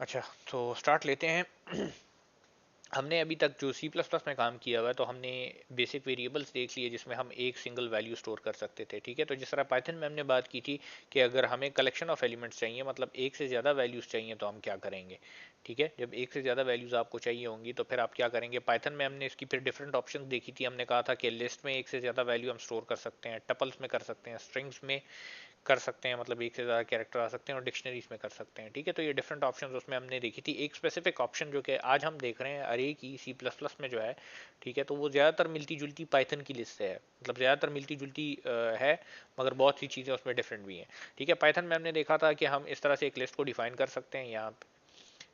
अच्छा, तो स्टार्ट लेते हैं। हमने अभी तक जो सी प्लस प्लस में काम किया हुआ है, तो हमने बेसिक वेरिएबल्स देख लिए जिसमें हम एक सिंगल वैल्यू स्टोर कर सकते थे। ठीक है, तो जिस तरह पाइथन में हमने बात की थी कि अगर हमें कलेक्शन ऑफ एलिमेंट्स चाहिए, मतलब एक से ज़्यादा वैल्यूज़ चाहिए, तो हम क्या करेंगे। ठीक है, जब एक से ज़्यादा वैल्यूज़ आपको चाहिए होंगी तो फिर आप क्या करेंगे। पाइथन में हमने इसकी फिर डिफरेंट ऑप्शन देखी थी। हमने कहा था कि लिस्ट में एक से ज़्यादा वैल्यू हम स्टोर कर सकते हैं, टपल्स में कर सकते हैं, स्ट्रिंग्स में कर सकते हैं, मतलब एक से ज़्यादा कैरेक्टर आ सकते हैं, और डिक्शनरीज में कर सकते हैं। ठीक है, तो ये डिफरेंट ऑप्शंस उसमें हमने देखी थी। एक स्पेसिफिक ऑप्शन जो कि आज हम देख रहे हैं अरे की सी प्लस प्लस में जो है, ठीक है, तो वो ज़्यादातर मिलती जुलती पाइथन की लिस्ट से है, मतलब ज़्यादातर मिलती जुलती है, मगर बहुत सी चीज़ें उसमें डिफरेंट भी हैं। ठीक है, पाइथन में हमने देखा था कि हम इस तरह से एक लिस्ट को डिफाइन कर सकते हैं यहाँ पे।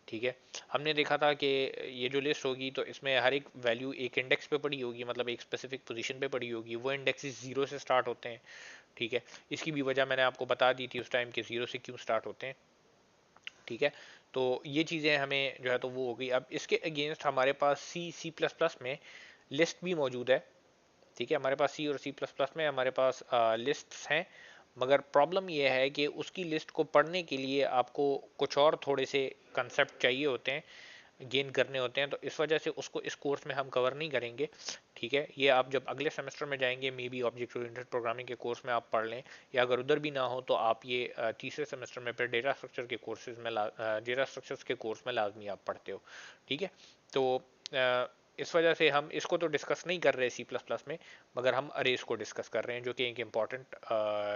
ठीक है, हमने देखा था कि ये जो लिस्ट होगी तो इसमें हर एक वैल्यू एक इंडेक्स पे पड़ी होगी, मतलब एक स्पेसिफिक पोजीशन पे पड़ी होगी। वो इंडेक्सेस जीरो से स्टार्ट होते हैं। ठीक है, इसकी भी वजह मैंने आपको बता दी थी उस टाइम के जीरो से क्यों स्टार्ट होते हैं। ठीक है, तो ये चीज़ें हमें जो है तो वो हो गई। अब इसके अगेंस्ट हमारे पास सी सी प्लस प्लस में लिस्ट भी मौजूद है। ठीक है, हमारे पास सी और सी प्लस प्लस में हमारे पास लिस्ट्स हैं, मगर प्रॉब्लम यह है कि उसकी लिस्ट को पढ़ने के लिए आपको कुछ और थोड़े से कंसेप्ट चाहिए होते हैं, गेन करने होते हैं, तो इस वजह से उसको इस कोर्स में हम कवर नहीं करेंगे। ठीक है, ये आप जब अगले सेमेस्टर में जाएंगे may be object oriented programming के कोर्स में आप पढ़ लें, या अगर उधर भी ना हो तो आप ये तीसरे सेमेस्टर में फिर डेटा स्ट्रक्चर के कोर्सेज में डेटा स्ट्रक्चर्स के कोर्स में लाजमी आप पढ़ते हो। ठीक है, तो इस वजह से हम इसको तो डिस्कस नहीं कर रहे सी प्लस प्लस में, मगर हम अरेज को डिस्कस कर रहे हैं, जो कि एक इम्पॉर्टेंट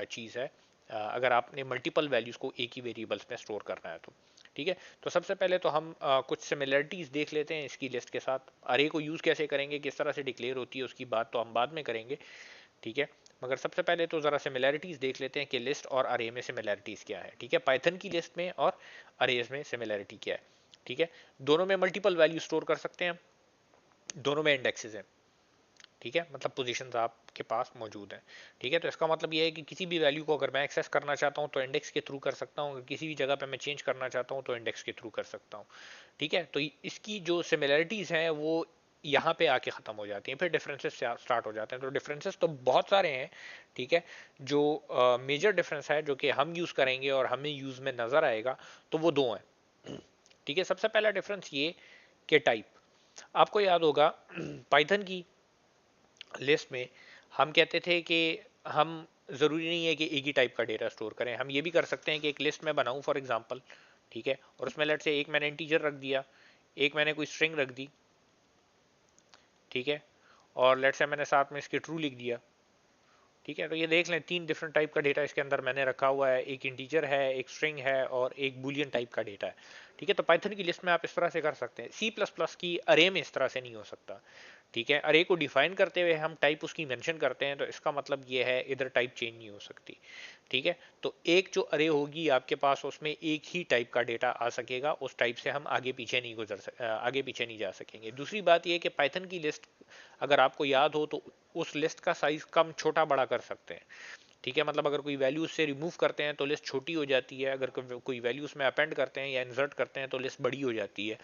चीज़ है अगर आपने मल्टीपल वैल्यूज़ को एक ही वेरिएबल्स में स्टोर करना है तो। ठीक है, तो सबसे पहले तो हम कुछ सिमिलरिटीज़ देख लेते हैं इसकी लिस्ट के साथ। अरे को यूज़ कैसे करेंगे, किस तरह से डिक्लेयर होती है, उसकी बात तो हम बाद में करेंगे। ठीक है, मगर सबसे पहले तो ज़रा सिमिलरिटीज़ देख लेते हैं कि लिस्ट और अरे में सिमिलरिटीज़ क्या है। ठीक है, पाइथन की लिस्ट में और अरेज में सिमिलरिटी क्या है। ठीक है, दोनों में मल्टीपल वैल्यू स्टोर कर सकते हैं, दोनों में इंडेक्सेस हैं। ठीक है, मतलब पोजीशंस आपके पास मौजूद हैं। ठीक है, तो इसका मतलब ये है कि किसी भी वैल्यू को अगर मैं एक्सेस करना चाहता हूँ तो इंडेक्स के थ्रू कर सकता हूँ, अगर किसी भी जगह पे मैं चेंज करना चाहता हूँ तो इंडेक्स के थ्रू कर सकता हूँ। ठीक है, तो इसकी जो सिमिलरिटीज़ हैं वो यहाँ पे आके ख़त्म हो जाती हैं, फिर डिफरेंसेस स्टार्ट हो जाते हैं। तो डिफरेंसेस तो बहुत सारे हैं। ठीक है, जो मेजर डिफरेंस है जो कि हम यूज़ करेंगे और हमें यूज़ में नज़र आएगा, तो वो दो हैं। ठीक है, सबसे पहला डिफरेंस ये कि टाइप। आपको याद होगा पाइथन की लिस्ट में हम कहते थे कि हम ज़रूरी नहीं है कि एक ही टाइप का डेटा स्टोर करें, हम ये भी कर सकते हैं कि एक लिस्ट में बनाऊं फॉर एग्जांपल। ठीक है, और उसमें लेट से एक मैंने इंटीजर रख दिया, एक मैंने कोई स्ट्रिंग रख दी। ठीक है, और लेट से मैंने साथ में इसके ट्रू लिख दिया। ठीक है, तो ये देख लें तीन डिफरेंट टाइप का डेटा इसके अंदर मैंने रखा हुआ है, एक इंटीजर है, एक स्ट्रिंग है, और एक बुलियन टाइप का डेटा है। ठीक है, तो पाइथन की लिस्ट में आप इस तरह से कर सकते हैं। सी प्लस प्लस की अरे में इस तरह से नहीं हो सकता। ठीक है, अरे को डिफाइन करते हुए हम टाइप उसकी मेंशन करते हैं, तो इसका मतलब ये है इधर टाइप चेंज नहीं हो सकती। ठीक है, तो एक जो अरे होगी आपके पास उसमें एक ही टाइप का डेटा आ सकेगा, उस टाइप से हम आगे पीछे नहीं आगे पीछे नहीं जा सकेंगे। दूसरी बात यह कि पाइथन की लिस्ट अगर आपको याद हो तो उस लिस्ट का साइज कम छोटा बड़ा कर सकते हैं। ठीक है, मतलब अगर कोई वैल्यू उससे रिमूव करते हैं तो लिस्ट छोटी हो जाती है, अगर कोई वैल्यू उसमें अपेंड करते हैं या इंसर्ट करते हैं तो लिस्ट बड़ी हो जाती है।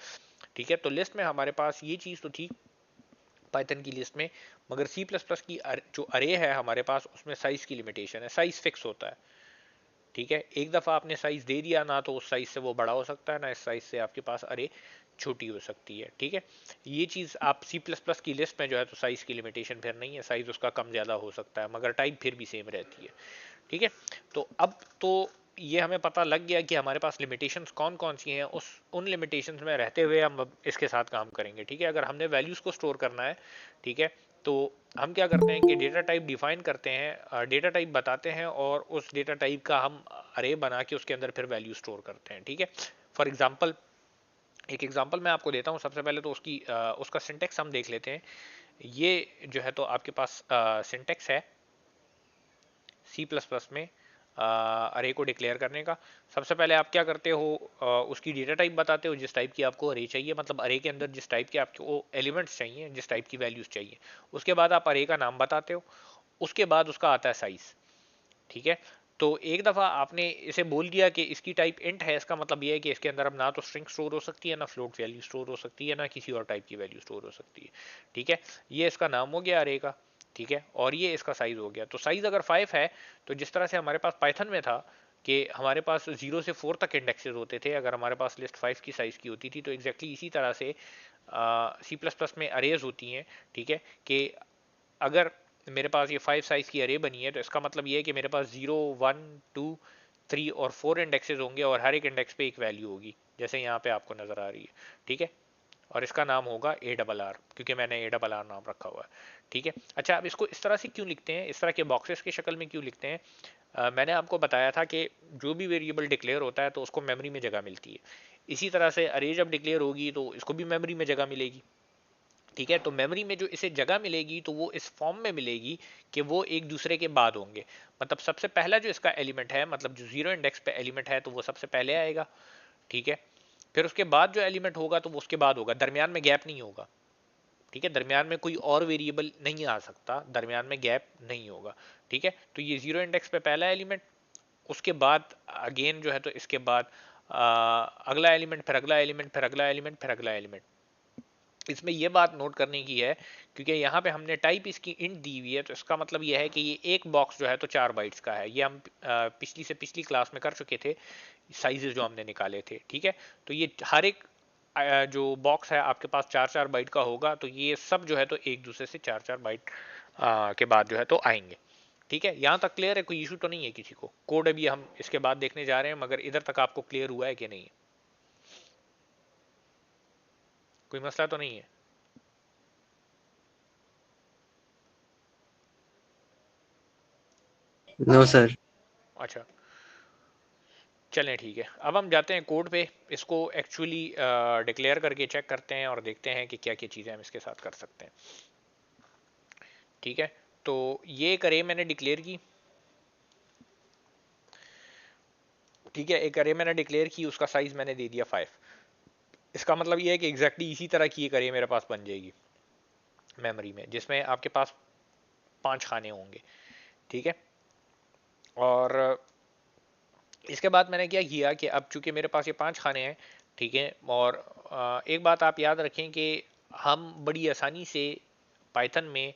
ठीक है, तो लिस्ट में हमारे पास ये चीज़ तो थी पाइथन की लिस्ट में, मगर सी प्लस प्लस की जो अरे है हमारे पास उसमें साइज की लिमिटेशन है, साइज फिक्स होता है। ठीक है, एक दफ़ा आपने साइज दे दिया ना, तो उस साइज से वो बड़ा हो सकता है ना इस साइज से आपके पास अरे छोटी हो सकती है। ठीक है, ये चीज़ आप सी प्लस प्लस की लिस्ट में जो है तो साइज की लिमिटेशन फिर नहीं है, साइज उसका कम ज़्यादा हो सकता है, मगर टाइप फिर भी सेम रहती है। ठीक है, तो अब तो ये हमें पता लग गया कि हमारे पास लिमिटेशंस कौन कौन सी हैं, उस उन लिमिटेशंस में रहते हुए हम अब इसके साथ काम करेंगे। ठीक है, अगर हमने वैल्यूज़ को स्टोर करना है, ठीक है, तो हम क्या करते हैं कि डेटा टाइप डिफाइन करते हैं, डेटा टाइप बताते हैं, और उस डेटा टाइप का हम अरे बना के उसके अंदर फिर वैल्यू स्टोर करते हैं। ठीक है, फॉर एग्जांपल एक एग्जांपल मैं आपको देता हूँ। सबसे पहले तो उसका सिंटेक्स हम देख लेते हैं। ये जो है तो आपके पास सिंटेक्स है सी प्लस प्लस में अरे को डिक्लेयर करने का। सबसे पहले आप क्या करते हो, उसकी डेटा टाइप बताते हो जिस टाइप की आपको अरे चाहिए, मतलब अरे के अंदर जिस टाइप के आपको एलिमेंट्स चाहिए, जिस टाइप की वैल्यूज चाहिए। उसके बाद आप अरे का नाम बताते हो, उसके बाद उसका आता है साइज। ठीक है, तो एक दफ़ा आपने इसे बोल दिया कि इसकी टाइप इंट है, इसका मतलब यह है कि इसके अंदर अब ना तो स्ट्रिंग स्टोर हो सकती है, ना फ्लोट वैल्यू स्टोर हो सकती है, ना किसी और टाइप की वैल्यू स्टोर हो सकती है। ठीक है, ये इसका नाम हो गया अरे का। ठीक है, और ये इसका साइज हो गया। तो साइज अगर 5 है, तो जिस तरह से हमारे पास पाइथन में था कि हमारे पास 0 से 4 तक इंडेक्सेस होते थे अगर हमारे पास लिस्ट 5 की साइज की होती थी। तो एग्जैक्टली इसी तरह से सी प्लस प्लस में अरेज होती हैं, ठीक है, कि अगर मेरे पास ये 5 साइज की अरे बनी है तो इसका मतलब ये है कि मेरे पास 0, 1, 2, 3 और 4 इंडेक्सेस होंगे और हर एक इंडेक्स पे एक वैल्यू होगी, जैसे यहाँ पे आपको नजर आ रही है, ठीक है। और इसका नाम होगा ए डबल आर, क्योंकि मैंने ए डबल आर नाम रखा हुआ है, ठीक है। अच्छा, अब इसको इस तरह से क्यों लिखते हैं, इस तरह के बॉक्सेस की शक्ल में क्यों लिखते हैं? मैंने आपको बताया था कि जो भी वेरिएबल डिक्लेयर होता है तो उसको मेमोरी में जगह मिलती है। इसी तरह से अरे जब डिक्लेयर होगी तो इसको भी मेमोरी में जगह मिलेगी, ठीक है। तो मेमोरी में जो इसे जगह मिलेगी तो वो इस फॉर्म में मिलेगी कि वो एक दूसरे के बाद होंगे। मतलब सबसे पहला जो इसका एलिमेंट है, मतलब जो 0 इंडेक्स पे एलिमेंट है, तो वो सबसे पहले आएगा, ठीक है। फिर उसके बाद जो एलिमेंट होगा तो वो उसके बाद होगा, दरमियान में गैप नहीं होगा, ठीक है। दरमियान में कोई और वेरिएबल नहीं आ सकता, दरमियान में गैप नहीं होगा, ठीक है। तो ये 0 इंडेक्स पे पहला एलिमेंट, उसके बाद अगेन जो है तो इसके बाद अगला एलिमेंट, फिर अगला एलिमेंट, फिर अगला एलिमेंट, फिर अगला एलिमेंट। इसमें यह बात नोट करने की है क्योंकि यहाँ पे हमने टाइप इसकी इंट दी हुई है, तो इसका मतलब यह है कि ये एक बॉक्स जो है तो 4 बाइट्स का है। ये हम पिछली से पिछली क्लास में कर चुके थे, साइजेस जो हमने निकाले थे, ठीक है। तो ये हर एक जो बॉक्स है आपके पास 4-4 बाइट का होगा, तो ये सब जो है तो एक दूसरे से 4-4 बाइट के बाद जो है तो आएंगे, ठीक है। यहाँ तक क्लियर है, कोई इशू तो नहीं है किसी को? कोड अभी हम इसके बाद देखने जा रहे हैं, मगर इधर तक आपको क्लियर हुआ है कि नहीं है? कोई मसला तो नहीं है? No sir. अच्छा, चलें ठीक है। अब हम जाते हैं कोड पे, इसको एक्चुअली डिक्लेयर करके चेक करते हैं और देखते हैं कि क्या क्या चीज़ें हम इसके साथ कर सकते हैं, ठीक है। तो ये एक अरे मैंने डिक्लेयर की, ठीक है। एक अरे मैंने डिक्लेयर की, उसका साइज मैंने दे दिया 5। इसका मतलब ये है कि एग्जैक्टली इसी तरह की एक अरे मेरे पास बन जाएगी मेमोरी में, जिसमें आपके पास 5 खाने होंगे, ठीक है। और इसके बाद मैंने क्या किया कि अब चूंकि मेरे पास ये 5 खाने हैं, ठीक है। और एक बात आप याद रखें कि हम बड़ी आसानी से पाइथन में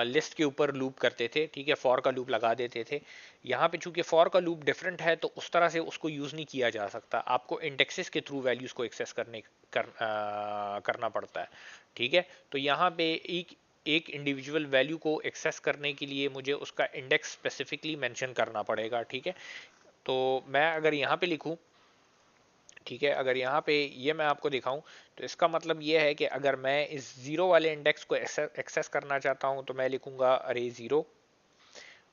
लिस्ट के ऊपर लूप करते थे, ठीक है, फॉर का लूप लगा देते थे। यहाँ पे चूंकि फॉर का लूप डिफरेंट है तो उस तरह से उसको यूज़ नहीं किया जा सकता, आपको इंडेक्सेस के थ्रू वैल्यूज़ को एक्सेस करना पड़ता है, ठीक है। तो यहाँ पे एक एक इंडिविजुअल वैल्यू को एक्सेस करने के लिए मुझे उसका इंडेक्स स्पेसिफिकली मेंशन करना पड़ेगा, ठीक है। तो मैं अगर यहाँ पे लिखूँ, ठीक है, अगर यहाँ पे ये मैं आपको दिखाऊं, तो इसका मतलब ये है कि अगर मैं इस जीरो वाले इंडेक्स को एक्सेस करना चाहता हूँ तो मैं लिखूंगा अरे जीरो।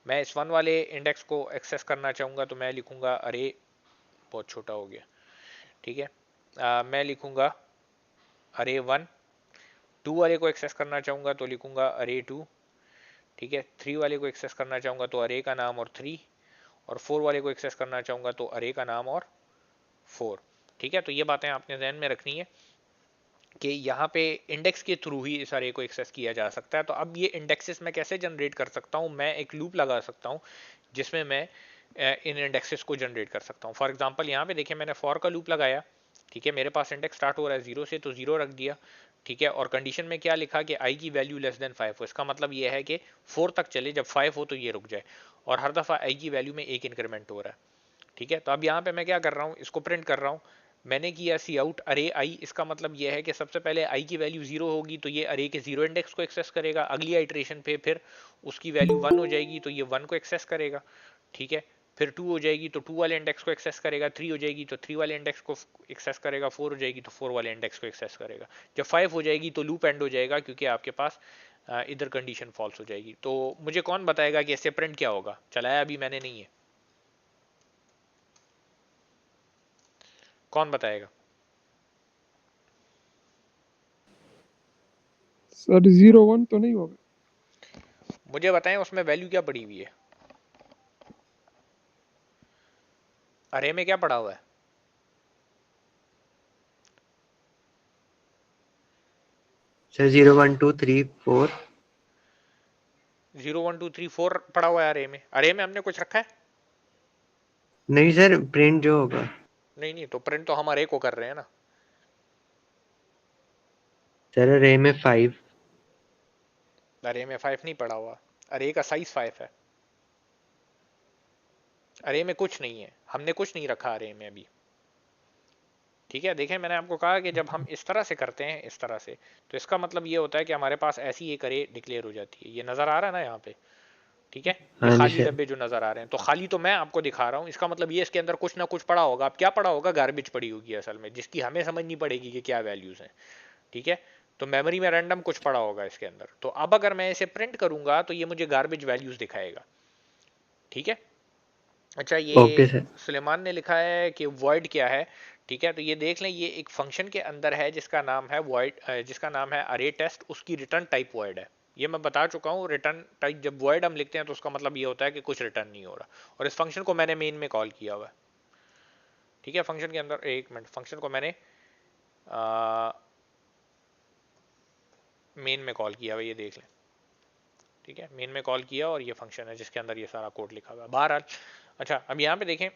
मैं इस 1 वाले इंडेक्स को एक्सेस करना चाहूँगा तो मैं लिखूंगा अरे, बहुत छोटा हो गया, ठीक है, मैं लिखूंगा अरे 1। 2 वाले को एक्सेस करना चाहूँगा तो लिखूंगा अरे 2, ठीक है। 3 वाले को एक्सेस करना चाहूँगा तो अरे का नाम और 3, और 4 वाले को एक्सेस करना चाहूँगा तो अरे का नाम और 4, ठीक है। तो ये बातें आपने ध्यान में रखनी है कि यहाँ पे इंडेक्स के थ्रू ही इस अरे को एक्सेस किया जा सकता है। तो अब ये इंडेक्सेस मैं कैसे जनरेट कर सकता हूँ? मैं एक लूप लगा सकता हूँ जिसमें मैं इन इंडेक्सेस को जनरेट कर सकता हूँ। फॉर एग्जांपल यहाँ पे देखिए, मैंने फॉर का लूप लगाया, ठीक है। मेरे पास इंडेक्स स्टार्ट हो रहा है 0 से, तो 0 रख दिया, ठीक है। और कंडीशन में क्या लिखा कि आई की वैल्यू लेस देन 5 हो। इसका मतलब ये है कि 4 तक चले, जब 5 हो तो ये रुक जाए, और हर दफ़ा आई की वैल्यू में एक इंक्रीमेंट हो रहा है, ठीक है। तो अब यहाँ पे मैं क्या कर रहा हूँ, इसको प्रिंट कर रहा हूँ। मैंने किया सी आउट अरे आई, इसका मतलब यह है कि सबसे पहले आई की वैल्यू 0 होगी तो ये अरे के 0 इंडेक्स को एक्सेस करेगा। अगली आइट्रेशन पे फिर उसकी वैल्यू 1 हो जाएगी तो ये 1 को एक्सेस करेगा, ठीक है। फिर 2 हो जाएगी तो 2 वाले इंडेक्स को एक्सेस करेगा। 3 हो जाएगी तो 3 वाले इंडेक्स को एक्सेस करेगा। 4 हो जाएगी तो 4 वाले इंडेक्स को एक्सेस करेगा। जब 5 हो जाएगी तो लूप एंड हो जाएगा, क्योंकि आपके पास इधर कंडीशन फॉल्स हो जाएगी। तो मुझे कौन बताएगा कि इससे प्रिंट क्या होगा? चलाया अभी मैंने नहीं है, कौन बताएगा? सर 0 1 तो नहीं होगा? मुझे बताएं उसमें वैल्यू क्या पड़ी हुई है, अरे में क्या पड़ा हुआ है? सर 0 1 2 3 4। 0 1 2 3 4 पड़ा हुआ है अरे में। अरे में हमने कुछ रखा है? नहीं सर, प्रिंट जो होगा। नहीं नहीं, तो प्रिंट तो हम अरे को कर रहे हैं ना। सर अरे में 5। अरे में 5 नहीं पड़ा हुआ, अरे का साइज 5 है। अरे में कुछ नहीं है, हमने कुछ नहीं रखा अरे में अभी। ठीक है, देखें मैंने आपको कहा कि जब हम इस तरह से करते हैं, इस तरह से, तो इसका मतलब ये होता है कि हमारे पास ऐसी एक अरे डिक्लेयर हो जाती है। ये नजर आ रहा है ना यहाँ पे? ठीक है, ये हाँ जी खाली सर। डब्बे जो नजर आ रहे हैं, तो खाली तो मैं आपको दिखा रहा हूँ, इसका मतलब ये इसके अंदर कुछ ना कुछ पड़ा होगा। अब क्या पड़ा होगा? गार्बेज पड़ी होगी असल में, जिसकी हमें समझ नहीं पड़ेगी कि क्या वैल्यूज हैं। ठीक है, तो मेमोरी में रैंडम कुछ पड़ा होगा इसके अंदर। तो अब अगर मैं इसे प्रिंट करूंगा तो ये मुझे गार्बेज वैल्यूज दिखाएगा। ठीक है, अच्छा ये ओके सर। सुलेमान ने लिखा है कि वॉइड क्या है। ठीक है, तो ये देख लें, ये एक फंक्शन के अंदर है जिसका नाम है वॉइड, जिसका नाम है अरे टेस्ट, उसकी रिटर्न टाइप वॉइड है। ये मैं बता चुका हूँ, रिटर्न टाइप जब वॉइड हम लिखते हैं तो उसका मतलब ये होता है कि कुछ रिटर्न नहीं हो रहा। और इस फंक्शन को मैंने मेन में कॉल किया हुआ है। ठीक है, फंक्शन के अंदर, एक मिनट, फंक्शन को मैंने मेन में कॉल किया हुआ है, ये देख लें। ठीक है, मेन में कॉल किया और ये फंक्शन है जिसके अंदर ये सारा कोड लिखा हुआ है बहरहाल। अच्छा, अब यहाँ पे देखें,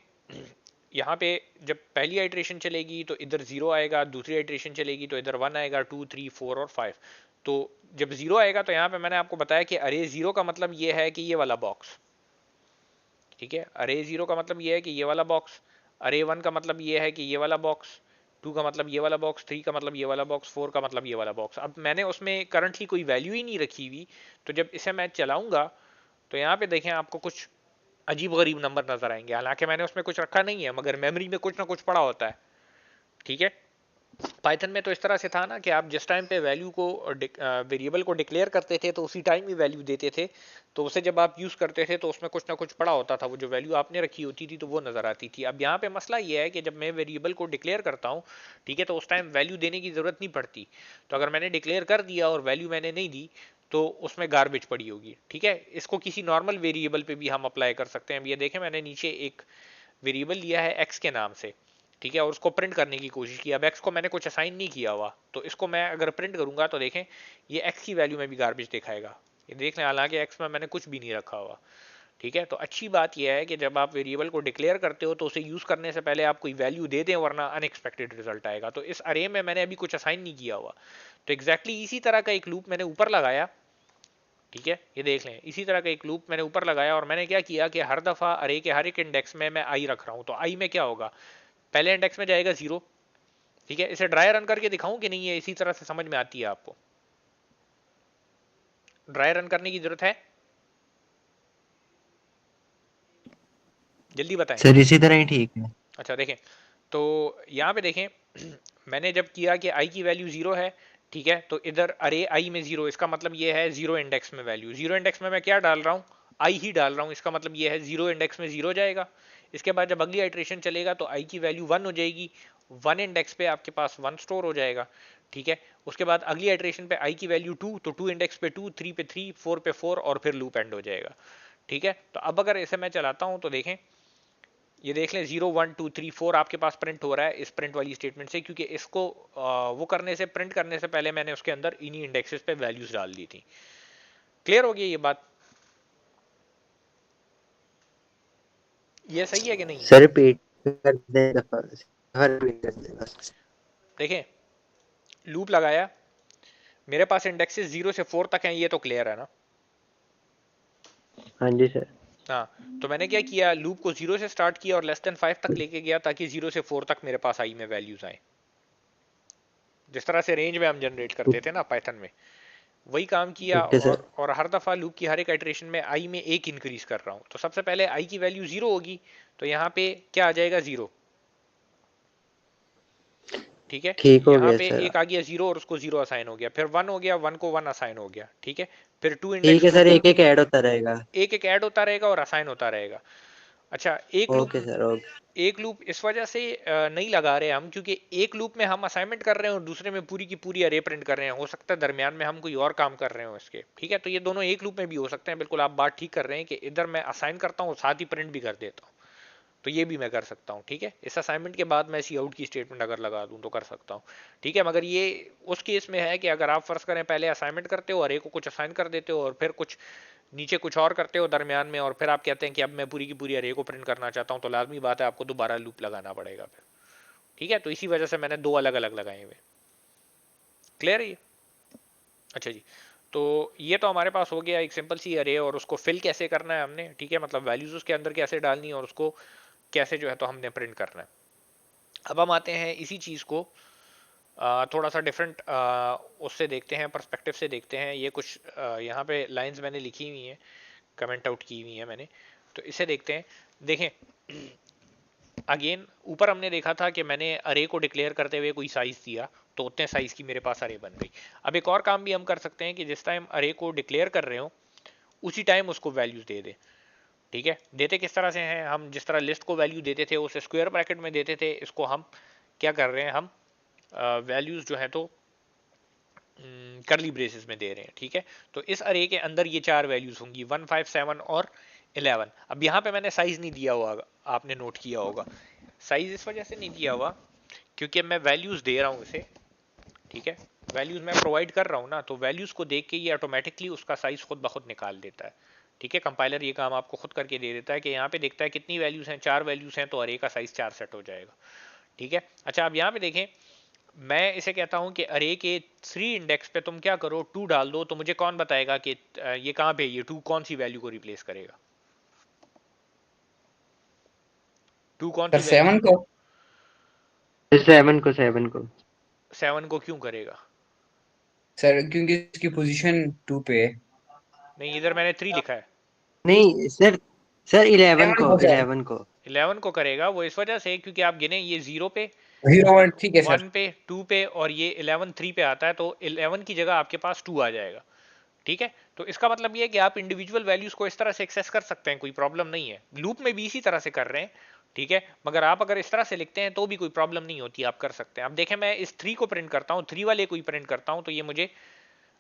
यहाँ पे जब पहली आइट्रेशन चलेगी तो इधर 0 आएगा, दूसरी आइट्रेशन चलेगी तो इधर 1 आएगा, 2 3 4 और 5। तो जब 0 आएगा तो यहाँ पे मैंने आपको बताया कि अरे 0 का मतलब ये है कि ये वाला बॉक्स। ठीक है, अरे 0 का मतलब ये है कि ये वाला बॉक्स, अरे 1 का मतलब ये है कि ये वाला बॉक्स, 2 का मतलब ये वाला बॉक्स, 3 का मतलब ये वाला बॉक्स, 4 का मतलब ये वाला बॉक्स। अब मैंने उसमें करंटली कोई वैल्यू ही नहीं रखी हुई, तो जब इसे मैं चलाऊंगा तो यहाँ पे देखें आपको कुछ अजीब गरीब नंबर नजर आएंगे। हालांकि मैंने उसमें कुछ रखा नहीं है, मगर मेमोरी में कुछ ना कुछ पड़ा होता है। ठीक है, पाइथन में तो इस तरह से था ना कि आप जिस टाइम पे वैल्यू को, वेरिएबल को डिक्लेयर करते थे तो उसी टाइम ही वैल्यू देते थे। तो उसे जब आप यूज करते थे तो उसमें कुछ ना कुछ पड़ा होता था, वो जो वैल्यू आपने रखी होती थी तो वो नजर आती थी। अब यहाँ पे मसला ये है कि जब मैं वेरिएबल को डिक्लेयर करता हूँ, ठीक है, तो उस टाइम वैल्यू देने की जरूरत नहीं पड़ती। तो अगर मैंने डिक्लेयर कर दिया और वैल्यू मैंने नहीं दी तो उसमें गार्बेज पड़ी होगी। ठीक है, इसको किसी नॉर्मल वेरिएबल पे भी हम अप्लाई कर सकते हैं। अब ये देखें, मैंने नीचे एक वेरिएबल लिया है एक्स के नाम से। ठीक है, और उसको प्रिंट करने की कोशिश की। अब एक्स को मैंने कुछ असाइन नहीं किया हुआ, तो इसको मैं अगर प्रिंट करूंगा तो देखें ये एक्स की वैल्यू में भी गार्बेज दिखाएगा। ये देख लें, हालांकि एक्स में मैंने कुछ भी नहीं रखा हुआ। ठीक है, तो अच्छी बात यह है कि जब आप वेरिएबल को डिक्लेयर करते हो तो उसे यूज करने से पहले आप कोई वैल्यू दे दें, वरना अनएक्सपेक्टेड रिजल्ट आएगा। तो इस अरे में मैंने अभी कुछ असाइन नहीं किया हुआ, तो एग्जैक्टली इसी तरह का एक लूप मैंने ऊपर लगाया। ठीक है, ये देख लें, इसी तरह का एक लूप मैंने ऊपर लगाया और मैंने क्या किया कि हर दफा अरे के हर एक इंडेक्स में मैं आई रख रहा हूं। तो आई में क्या होगा? पहले इंडेक्स में जाएगा 0। ठीक है, इसे ड्राई रन करके दिखाऊं कि नहीं? है इसी तरह से समझ में आती है आपको? ड्राई रन करने की जरूरत है? जल्दी बताएं। सर इसी तरह ही ठीक है। अच्छा देखें, तो यहाँ पे देखें, मैंने जब किया कि आई की वैल्यू 0 है, ठीक है, तो इधर अरे आई में 0, इसका मतलब ये है 0 इंडेक्स में वैल्यू। 0 इंडेक्स में मैं क्या डाल रहा हूँ? आई ही डाल रहा हूँ। इसका मतलब ये है 0 इंडेक्स में 0 जाएगा। इसके बाद जब अगली आइट्रेशन चलेगा तो आई की वैल्यू 1 हो जाएगी। 1 इंडेक्स पे आपके पास 1 स्टोर हो जाएगा। ठीक है, उसके बाद अगली आइट्रेशन पे आई की वैल्यू 2, तो 2 इंडेक्स पे 2, 3 पे 3, 4 पे 4 और फिर लूप एंड हो जाएगा। ठीक है, तो अब अगर इसे मैं चलाता हूं तो देखें, ये देख लें 0 1 2 3 4 आपके पास प्रिंट हो रहा है इस प्रिंट वाली स्टेटमेंट से, क्योंकि इसको वो करने से, प्रिंट करने से पहले मैंने उसके अंदर इन्हीं इंडेक्सेस पे वैल्यूज डाल दी थी। क्लियर हो गया ये बात? ये सही है कि नहीं? सर रिपीट कर दे दफा, हर रिपीट कर दे बस। देखें, लूप लगाया, मेरे पास इंडेक्सेस 0 से 4 तक हैं, ये तो क्लियर है ना? हाँ जी सर। हाँ, तो मैंने क्या किया, लूप को 0 से स्टार्ट किया और लेस देन 5 तक लेके गया, ताकि 0 से 4 तक मेरे पास आई में वैल्यूज आए। जिस तरह से रेंज में हम जनरेट करते थे ना पाइथन में, वही काम किया। Okay sir. और हर दफा लूप की हर एक आइट्रेशन में आई में 1 इंक्रीज कर रहा हूं। तो सबसे पहले आई की वैल्यू 0 होगी, तो यहाँ पे क्या आ जाएगा? 0। ठीक है, ठीक हो यहाँ गया पे सर। एक आ गया 0 और उसको 0 असाइन हो गया। फिर 1 हो गया, 1 को 1 असाइन हो गया। ठीक है, फिर 2 इंडेक्स ठीक है पे सर, 2, एक एक ऐड होता रहेगा। एक एक ऐड होता रहेगा और असाइन होता रहेगा। अच्छा, एक लूप, ओके सर ओके। एक लूप इस वजह से नहीं लगा रहे हम, क्योंकि एक लूप में हम असाइनमेंट कर रहे हैं और दूसरे में पूरी की पूरी अरे प्रिंट कर रहे हैं। हो सकता है दरमियान में हम कोई और काम कर रहे हो इसके। ठीक है, तो ये दोनों एक लूप में भी हो सकते हैं। बिल्कुल आप बात ठीक कर रहे हैं कि इधर मैं असाइन करता हूँ साथ ही प्रिंट भी कर देता हूँ, तो ये भी मैं कर सकता हूँ। ठीक है, इस असाइनमेंट के बाद मैं सी आउट की स्टेटमेंट अगर लगा दूं तो कर सकता हूँ। ठीक है, मगर ये उस केस में है कि अगर आप फर्ज करें पहले असाइनमेंट करते हो, अरे को कुछ असाइन कर देते हो और फिर कुछ नीचे कुछ और करते हो दरमियान में, और फिर आप कहते हैं कि अब मैं पूरी की पूरी अरे को प्रिंट करना चाहता हूँ, तो लाजमी बात है आपको दोबारा लूप लगाना पड़ेगा फिर। ठीक है, तो इसी वजह से मैंने दो अलग अलग लगाए हुए। क्लियर है ये? अच्छा जी, तो ये तो हमारे पास हो गया एक सिंपल सी अरे, और उसको फिल कैसे करना है हमने, ठीक है, मतलब वैल्यूज उसके अंदर कैसे डालनी है और उसको कैसे जो है तो हमने प्रिंट करना है। अब हम आते हैं इसी चीज़ को थोड़ा सा डिफरेंट उससे देखते हैं, पर्सपेक्टिव से देखते हैं। ये कुछ यहाँ पे लाइंस मैंने लिखी हुई हैं, कमेंट आउट की हुई है मैंने, तो इसे देखते हैं। देखें, अगेन ऊपर हमने देखा था कि मैंने अरे को डिक्लेयर करते हुए कोई साइज दिया, तो उतने साइज की मेरे पास अरे बन गई। अब एक और काम भी हम कर सकते हैं कि जिस टाइम अरे को डिक्लेयर कर रहे हो उसी टाइम उसको वैल्यूज दे दे, ठीक है। देते किस तरह से हैं हम, जिस तरह लिस्ट को वैल्यू देते थे उसे स्क्वायर ब्रैकेट में देते थे, इसको हम क्या कर रहे हैं, हम वैल्यूज जो है तो करली ब्रेसेस में दे रहे हैं, ठीक है। तो इस अरे के अंदर ये चार वैल्यूज होंगी 1, 5, 7 और 11। अब यहाँ पे मैंने साइज नहीं दिया हुआ, आपने नोट किया होगा। साइज इस वजह से नहीं दिया हुआ क्योंकि मैं वैल्यूज दे रहा हूँ इसे, ठीक है, वैल्यूज मैं प्रोवाइड कर रहा हूँ ना, तो वैल्यूज को देख के ये ऑटोमेटिकली उसका साइज खुद ब खुद निकाल देता है, ठीक है। कंपाइलर ये काम आपको खुद करके दे देता है कि यहाँ पे देखता है कितनी वैल्यूज हैं, चार वैल्यूज हैं, तो अरे का साइज 4 सेट हो जाएगा, ठीक है। अच्छा, अब यहाँ पे देखें, मैं इसे कहता हूं कि अरे के 3 इंडेक्स पे तुम क्या करो, 2 डाल दो, तो मुझे कौन बताएगा कि ये कहां पे, ये 2 कौन सी वैल्यू को रिप्लेस करेगा, 2 कौन सर सी वैल्यू, 7 को। 7 को 7 को क्यों करेगा? सर क्योंकि इसकी पोजीशन 2 पे है। नहीं, इधर मैंने 3 लिखा है। नहीं सर, सर 11 7 को को सर 11 को 11 को करेगा वो इस वजह से क्योंकि आप गिने ये 0 पे, 0 ठीक है सर। 1 पे, 2 पे, और ये 11 3 पे आता है, तो 11 की जगह आपके पास 2 आ जाएगा, ठीक है। तो इसका मतलब ये है कि आप इंडिविजुअल वैल्यूज को इस तरह से एक्सेस कर सकते हैं, कोई प्रॉब्लम नहीं है। लूप में भी इसी तरह से कर रहे हैं, ठीक है, मगर आप अगर इस तरह से लिखते हैं तो भी कोई प्रॉब्लम नहीं होती, आप कर सकते हैं। अब देखें, मैं इस 3 को प्रिंट करता हूँ, 3 वाले को ही प्रिंट करता हूँ, तो ये मुझे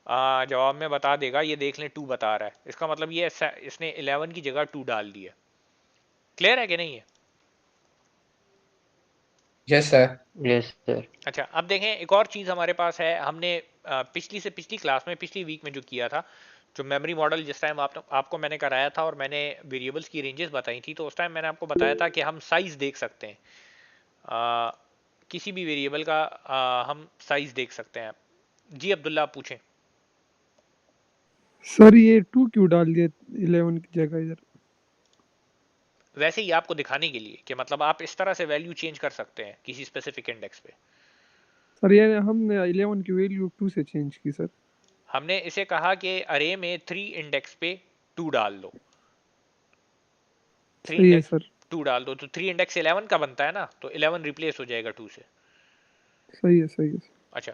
जवाब में बता देगा, ये देख लें 2 बता रहा है, इसका मतलब ये इसने 11 की जगह 2 डाल दिया। क्लियर है कि नहीं है? Yes sir. Yes sir. अच्छा, अब देखें, एक और चीज़ हमारे पास है, हमने पिछली से पिछली क्लास में, पिछली वीक में जो किया था, जो मेमोरी मॉडल जिस टाइम आपको मैंने कराया था और मैंने वेरिएबल्स की रेंजेस बताई थी, तो उस टाइम मैंने आपको बताया था कि हम साइज देख सकते हैं, आ, किसी भी वेरिएबल का हम साइज देख सकते हैं। जी अब्दुल्ला, आप पूछें। सर ये 2 क्यों डाल दिया 11 की जगह इधर? वैसे ही आपको दिखाने के लिए कि मतलब आप इस तरह से वैल्यू चेंज कर सकते हैं किसी स्पेसिफिक इंडेक्स पे। सर ये हमने 11 की वैल्यू 2 से चेंज की सर। हमने इसे कहा कि अरे में 3 इंडेक्स पे 2 डाल दो, 3 सही है इंडेक्स सर। 2 डाल दो, तो 3 इंडेक्स 11 का बनता है ना, तो 11 रिप्लेस हो जाएगा 2 से। सही है सही है सर। अच्छा,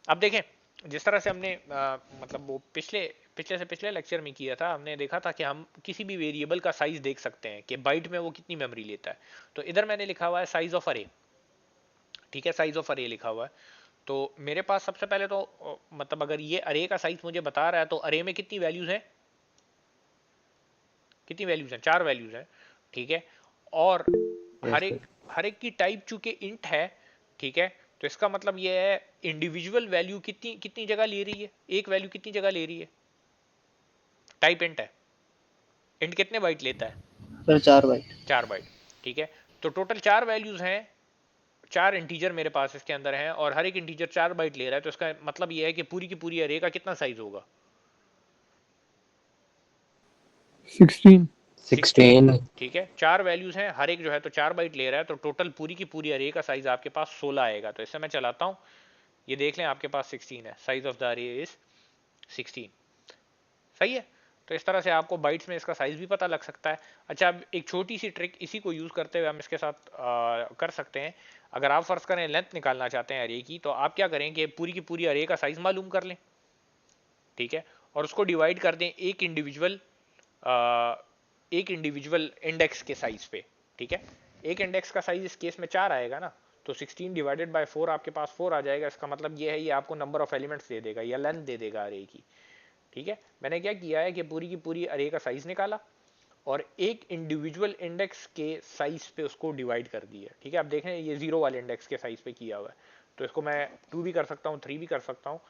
अब देखें, जिस तरह से हमने मतलब वो पिछले पिछले से पिछले लेक्चर में किया था, हमने देखा था कि हम किसी भी वेरिएबल का साइज देख सकते हैं कि बाइट में वो कितनी मेमोरी लेता है। तो इधर मैंने लिखा हुआ है साइज ऑफ अरे, ठीक है, साइज ऑफ अरे लिखा हुआ है। तो मेरे पास सबसे पहले तो मतलब अगर ये अरे का साइज मुझे बता रहा है, तो अरे में कितनी वैल्यूज हैं, कितनी वैल्यूज हैं, 4 वैल्यूज हैं, ठीक है। और यस सर। हर एक की टाइप चूंकि इंट है, ठीक है, तो इसका मतलब ये है इंडिविजुअल वैल्यू कितनी कितनी जगह ले रही है, एक वैल्यू कितनी जगह ले रही है, टाइप इंट है, इंट कितने बाइट लेता है, सर 4 बाइट। 4 बाइट, ठीक है। तो टोटल 4 वैल्यूज हैं, 4 इंटीजर मेरे पास इसके अंदर हैं, और हर एक इंटीजर 4 बाइट ले रहा है, तो इसका मतलब ये है कि पूरी की पूरी अरे का कितना साइज होगा, 16। 16, 16। ठीक है। 4 वैल्यूज हैं, हर एक जो है तो 4 बाइट ले रहा है, तो टोटल पूरी की पूरी अरे का साइज आपके पास 16 आएगा। तो इससे मैं चलाता हूँ, ये देख लें आपके पास 16 है, साइज ऑफ द अरे इज 16, सही है। तो इस तरह से आपको बाइट्स में इसका साइज भी पता लग सकता है। अच्छा, अब एक छोटी सी ट्रिक इसी को यूज करते हुए हम इसके साथ कर सकते हैं। अगर आप फर्ज करें लेंथ निकालना चाहते हैं अरे की, तो आप क्या करें कि पूरी की पूरी अरे का साइज मालूम कर लें, ठीक है, और उसको डिवाइड कर दें एक इंडिविजुअल इंडेक्स के साइज पे, ठीक है। एक इंडेक्स का साइज इस केस में 4 आएगा ना, तो 16 डिवाइडेड बाय 4 आपके पास 4 आ जाएगा। इसका मतलब ये है, ये आपको नंबर ऑफ एलिमेंट्स दे देगा या लेंथ दे देगा अरे की, ठीक है। मैंने क्या किया है कि पूरी की पूरी अरे का साइज निकाला और एक इंडिविजुअल इंडेक्स के साइज पे उसको डिवाइड कर दिया, ठीक है। अब देखें, ये 0 वाले इंडेक्स के साइज पे किया हुआ है, तो इसको मैं 2 भी कर सकता हूँ, 3 भी कर सकता हूँ,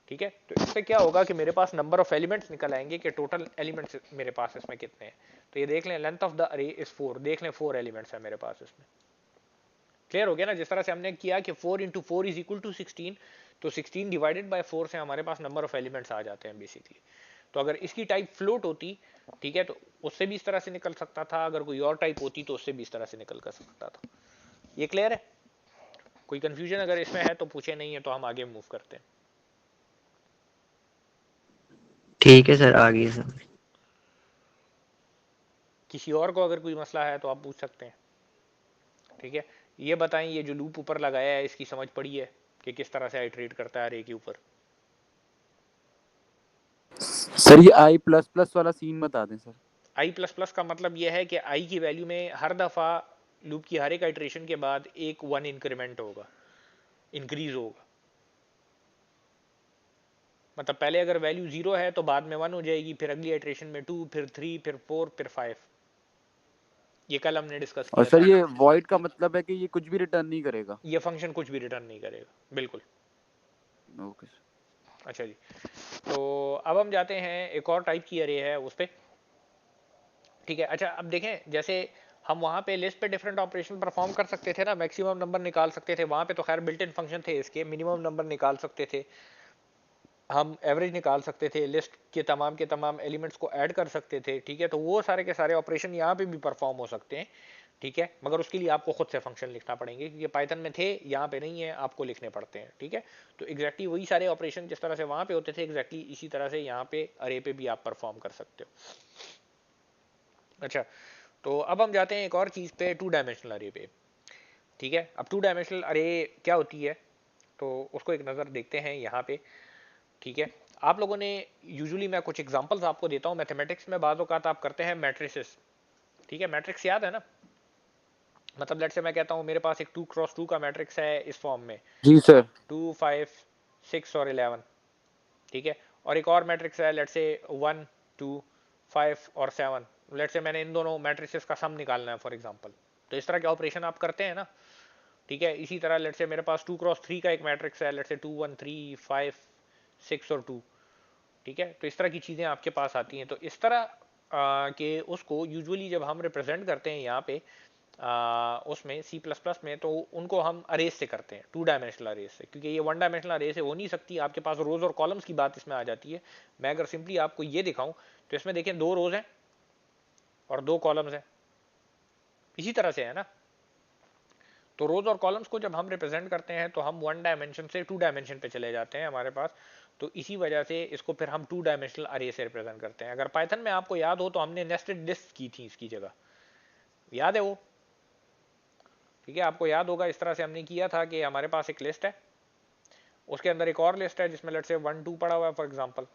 ठीक है। तो इससे क्या होगा कि मेरे पास नंबर ऑफ एलिमेंट्स निकल आएंगे कि टोटल एलिमेंट्स मेरे पास इसमें कितने हैं। तो ये देख लें, लेंथ ऑफ द अरे इज 4, देख लें 4 एलिमेंट्स है मेरे पास इसमें, क्लियर हो गया ना? जिस तरह से हमने किया कि 4 इंटू 4 इज इक्वल टू 16, तो 16 डिवाइडेड बाय 4 से हमारे पास नंबर ऑफ एलिमेंट्स आ जाते हैं बेसिकली। तो अगर इसकी टाइप फ्लोट होती, ठीक है, तो उससे भी इस तरह से निकल सकता था, अगर कोई और टाइप होती तो उससे भी इस तरह से निकल कर सकता था। ये क्लियर है? कोई कंफ्यूजन अगर इसमें है तो पूछे, नहीं है तो हम आगे मूव करते हैं। ठीक है सर, आ गई सर। किसी और को अगर कोई मसला है तो आप पूछ सकते हैं। ठीक है, ये बताएं, ये जो लूप ऊपर लगाया है इसकी समझ पड़ी है कि किस तरह से आइटरेट करता है अरे के ऊपर? सर ये आई प्लस प्लस वाला सीन बता दें सर। आई प्लस प्लस का मतलब यह है कि आई की वैल्यू में हर दफा लूप की हर एक आइटरेशन के बाद एक 1 इंक्रीमेंट होगा, इंक्रीज होगा। मतलब पहले अगर वैल्यू 0 है तो बाद में 1 हो जाएगी, फिर अगली आइटरेशन में 2, फिर 3, फिर 4, फिर 5। ये कल हमने डिस्कस और किया सर था। ये वॉइड का मतलब है कि ये कुछ भी रिटर्न नहीं करेगा? ये फंक्शन कुछ भी रिटर्न नहीं करेगा, बिल्कुल। Okay sir. अच्छा जी, तो अब हम जाते हैं एक और टाइप की अरे है उस पे। ठीक है, अच्छा अब देखें, जैसे हम वहाँ पे लिस्ट पे डिफरेंट ऑपरेशन परफॉर्म कर सकते थे ना, मैक्सिमम नंबर निकाल सकते थे, वहाँ पे तो खैर बिल्ट इन फंक्शन थे इसके, मिनिमम नंबर निकाल सकते थे, हम एवरेज निकाल सकते थे, लिस्ट के तमाम एलिमेंट्स को ऐड कर सकते थे। ठीक है, तो वो सारे के सारे ऑपरेशन यहाँ पे भी परफॉर्म हो सकते हैं। ठीक है, मगर उसके लिए आपको खुद से फंक्शन लिखना पड़ेंगे, क्योंकि पाइथन में थे, यहाँ पे नहीं है, आपको लिखने पड़ते हैं। ठीक है, तो एग्जैक्टली वही सारे ऑपरेशन जिस तरह से वहाँ पे होते थे, एग्जैक्टली इसी तरह से यहाँ पे अरे पे भी आप परफॉर्म कर सकते हो। अच्छा, तो अब हम जाते हैं एक और चीज़ पे, 2 डायमेंशनल अरे पे। ठीक है, अब 2 डायमेंशनल अरे क्या होती है तो उसको एक नज़र देखते हैं यहाँ पे। ठीक है, आप लोगों ने यूजुअली, मैं कुछ एग्जांपल्स आपको देता हूँ, मैथमेटिक्स में बाज़ औक़ात आप करते हैं मैट्रिसेस। ठीक है, मैट्रिक्स याद है ना? मतलब लेट से मैं कहता हूँ मेरे पास एक 2x2 का मैट्रिक्स है इस फॉर्म में, जी सर। 2, 5, 6 और 11। ठीक है, और एक और मैट्रिक्स है लेट से 1, 2, 5 और 7। लेट से मैंने इन दोनों मैट्रिसेस का सम निकालना है फॉर एग्जांपल, तो इस तरह के ऑपरेशन आप करते हैं ना। ठीक है, इसी तरह लेट से मेरे पास 2x3 का एक मैट्रिक्स है, लेट से 2, 1, 3, 5, 6 और 2। ठीक है, तो इस तरह की चीज़ें आपके पास आती हैं। तो इस तरह के उसको यूजुअली जब हम रिप्रेजेंट करते हैं यहाँ पे उसमें सी प्लस प्लस में, तो उनको हम अरेज से करते हैं, 2 डायमेंशनल अरेज से, क्योंकि ये 1 डायमेंशनल अरेज से हो नहीं सकती, आपके पास रोज और कॉलम्स की बात इसमें आ जाती है। मैं अगर सिंपली आपको ये दिखाऊं तो इसमें देखें 2 रोज हैं और 2 कॉलम्स हैं, इसी तरह से है ना। तो रोज और कॉलम्स को जब हम रिप्रेजेंट करते हैं तो हम 1 डायमेंशन से 2 डायमेंशन पे चले जाते हैं हमारे पास। तो इसी वजह से इसको फिर हम 2 डायमेंशनल अरे से रिप्रेजेंट करते हैं। अगर पाइथन में आपको याद हो तो हमने नेस्टेड लिस्ट की थी इसकी जगह, याद है वो? ठीक है, आपको याद होगा, इस तरह से हमने किया था कि हमारे पास एक लिस्ट है, उसके अंदर एक और लिस्ट है जिसमें लेट से 1, 2 पड़ा हुआ है फॉर एग्जांपल।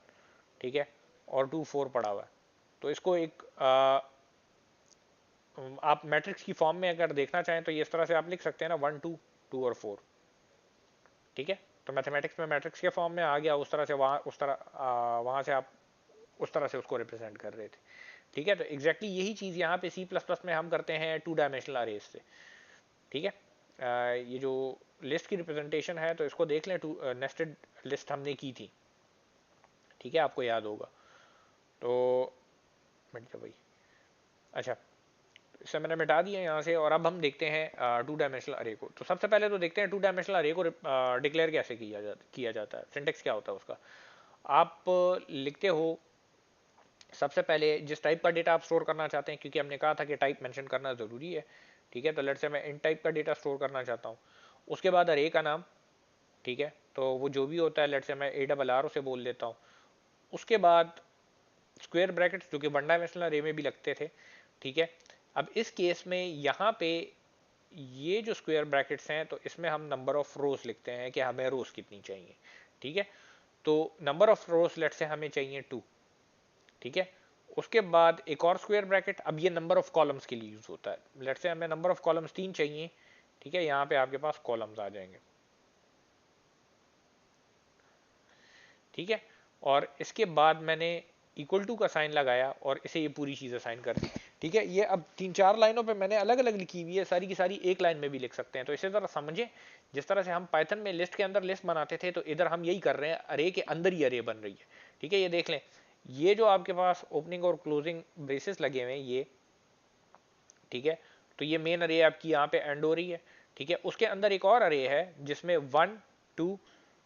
ठीक है, और 2, 4 पड़ा हुआ है। तो इसको एक आप मैट्रिक्स की फॉर्म में अगर देखना चाहें तो ये इस तरह से आप लिख सकते हैं ना, 1, 2, 2 और 4। ठीक है, तो मैथमेटिक्स में मैट्रिक्स के फॉर्म में आ गया, उस तरह से वहाँ से आप उस तरह से उसको रिप्रेजेंट कर रहे थे। ठीक है, तो एग्जैक्टली यही चीज़ यहाँ पे सी प्लस प्लस में हम करते हैं 2 डायमेंशनल अरेज से। ठीक है, ये जो लिस्ट की रिप्रेजेंटेशन है तो इसको देख लें, नेस्टेड लिस्ट हमने की थी। ठीक है, आपको याद होगा। तो मिट जा भाई। अच्छा, इसे मैंने मिटा दिया यहाँ से, और अब हम देखते हैं 2 डायमेंशनल अरे को। तो सबसे पहले तो देखते हैं 2 डायमेंशनल अरे को डिक्लेयर कैसे किया जाता है, सिंटेक्स क्या होता है उसका। आप लिखते हो सबसे पहले जिस टाइप का डेटा आप स्टोर करना चाहते हैं, क्योंकि हमने कहा था कि टाइप मेंशन करना ज़रूरी है। ठीक है, तो लेट्स से मैं इन टाइप का डेटा स्टोर करना चाहता हूँ, उसके बाद अरे का नाम। ठीक है, तो वो जो भी होता है, लेट्स से मैं ARR उसे बोल देता हूँ। उसके बाद स्क्वायर ब्रैकेट्स, जो कि 1 डायमेंशनल अरे में भी लगते थे। ठीक है, अब इस केस में यहाँ पे ये जो स्क्वायर ब्रैकेट्स हैं, तो इसमें हम नंबर ऑफ रोज लिखते हैं कि हमें रोज कितनी चाहिए। ठीक है, तो नंबर ऑफ रोज लेट से हमें चाहिए 2। ठीक है, उसके बाद एक और स्क्वायर ब्रैकेट, अब ये नंबर ऑफ कॉलम्स के लिए यूज होता है। लेट से हमें नंबर ऑफ कॉलम्स 3 चाहिए। ठीक है, यहाँ पे आपके पास कॉलम्स आ जाएंगे। ठीक है, और इसके बाद मैंने इक्वल टू का साइन लगाया और इसे ये पूरी चीज़ असाइन कर दी। ठीक है, ये अब 3-4 लाइनों पे मैंने अलग अलग लिखी हुई है, सारी की सारी एक लाइन में भी लिख सकते हैं। तो इसे ज़रा समझें, जिस तरह से हम पाइथन में लिस्ट के अंदर लिस्ट बनाते थे, तो इधर हम यही कर रहे हैं, अरे के अंदर ही अरे बन रही है। ठीक है, ये देख लें, ये जो आपके पास ओपनिंग और क्लोजिंग ब्रेसेस लगे हुए हैं ये। ठीक है, तो ये मेन अरे आपकी यहाँ पे एंड हो रही है। ठीक है। उसके अंदर एक और अरे है जिसमें 1 2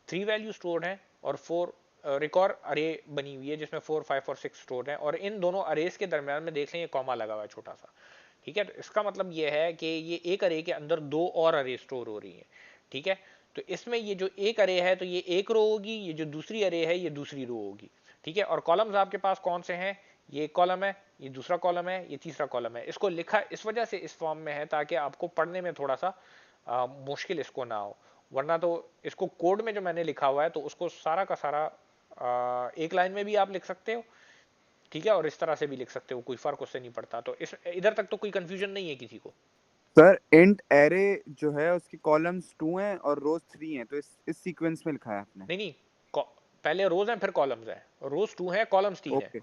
3 वैल्यू स्टोर्ड है और 4 और एक और अरे बनी हुई है जिसमें 4 5 और 6 स्टोर्ड है, और इन दोनों अरेज के दरम्यान में देख लें ये कॉमा लगा हुआ है छोटा सा। ठीक है, तो इसका मतलब ये है कि ये एक अरे के अंदर दो और अरे स्टोर हो रही है। ठीक है, तो इसमें ये जो एक अरे है तो ये एक रो होगी, ये जो दूसरी अरे है ये दूसरी रो होगी। ठीक है, और कॉलम्स आपके पास कौन से हैं, ये एक कॉलम है, ये दूसरा कॉलम है, ये तीसरा कॉलम है। इसको लिखा इस वजह से इस फॉर्म में है ताकि आपको पढ़ने में थोड़ा सा मुश्किल इसको ना हो, वरना तो इसको कोड में जो मैंने लिखा हुआ है तो उसको सारा का सारा एक लाइन में भी आप लिख सकते हो। ठीक है, और इस तरह से भी लिख सकते हो, कोई फर्क उससे नहीं पड़ता। तो इस इधर तक तो कोई कंफ्यूजन नहीं है किसी को। सर इंट एरे जो है उसके कॉलम्स 2 हैं और रोज 3 हैं, तो इस सीक्वेंस में लिखा है आपने? नहीं नहीं, पहले रोज हैं फिर कॉलम्स हैं, रोज 2 हैं कॉलम्स 3 हैं।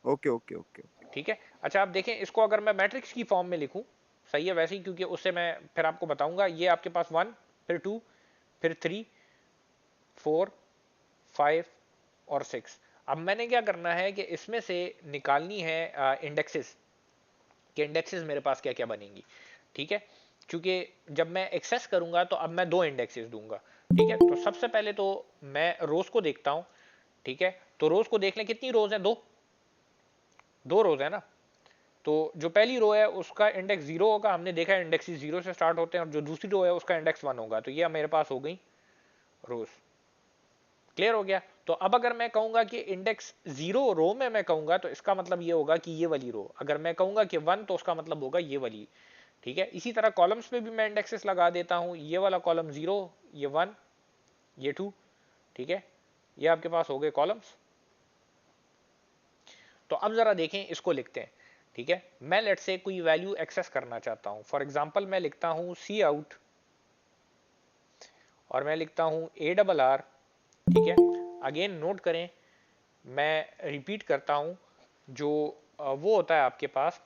Okay okay okay okay. ठीक है, अच्छा आप देखें इसको अगर मैं मैट्रिक्स की फॉर्म में लिखूं, सही है वैसे ही, क्योंकि उससे मैं फिर आपको बताऊंगा। ये आपके पास 1 फिर 2 फिर 3 4 5 और 6। अब मैंने क्या करना है कि इसमें से निकालनी है इंडेक्सेस, कि इंडेक्सेस मेरे पास क्या क्या बनेंगी। ठीक है, क्योंकि जब मैं एक्सेस करूंगा तो अब मैं दो इंडेक्सेस दूंगा। ठीक है, तो सबसे पहले तो मैं रोज को देखता हूं। ठीक है, तो रोज को देख लें, कितनी रोज है, दो रोज है ना। तो जो पहली रो है उसका इंडेक्स 0 होगा, हमने देखा है इंडेक्स 0 से स्टार्ट होते हैं, और जो दूसरी रो है उसका इंडेक्स 1 होगा। तो ये मेरे पास हो गई रोज। क्लियर हो गया। तो अब अगर मैं कहूंगा कि इंडेक्स 0 रो में मैं कहूंगा तो इसका मतलब ये होगा कि ये वाली रो, अगर मैं कहूंगा कि 1 तो उसका मतलब होगा ये वाली। ठीक है, इसी तरह कॉलम्स पे भी मैं इंडेक्सेस लगा देता हूं, ये वाला कॉलम 0, ये 1, ये 2। ठीक है, ये आपके पास हो गए कॉलम्स। तो अब जरा देखें, इसको लिखते हैं। ठीक है, मैं लेट से कोई वैल्यू एक्सेस करना चाहता हूं, फॉर एग्जांपल मैं लिखता हूं सी आउट और मैं लिखता हूं ए डबल आर। ठीक है, अगेन नोट करें, मैं रिपीट करता हूं, जो वो होता है आपके पास,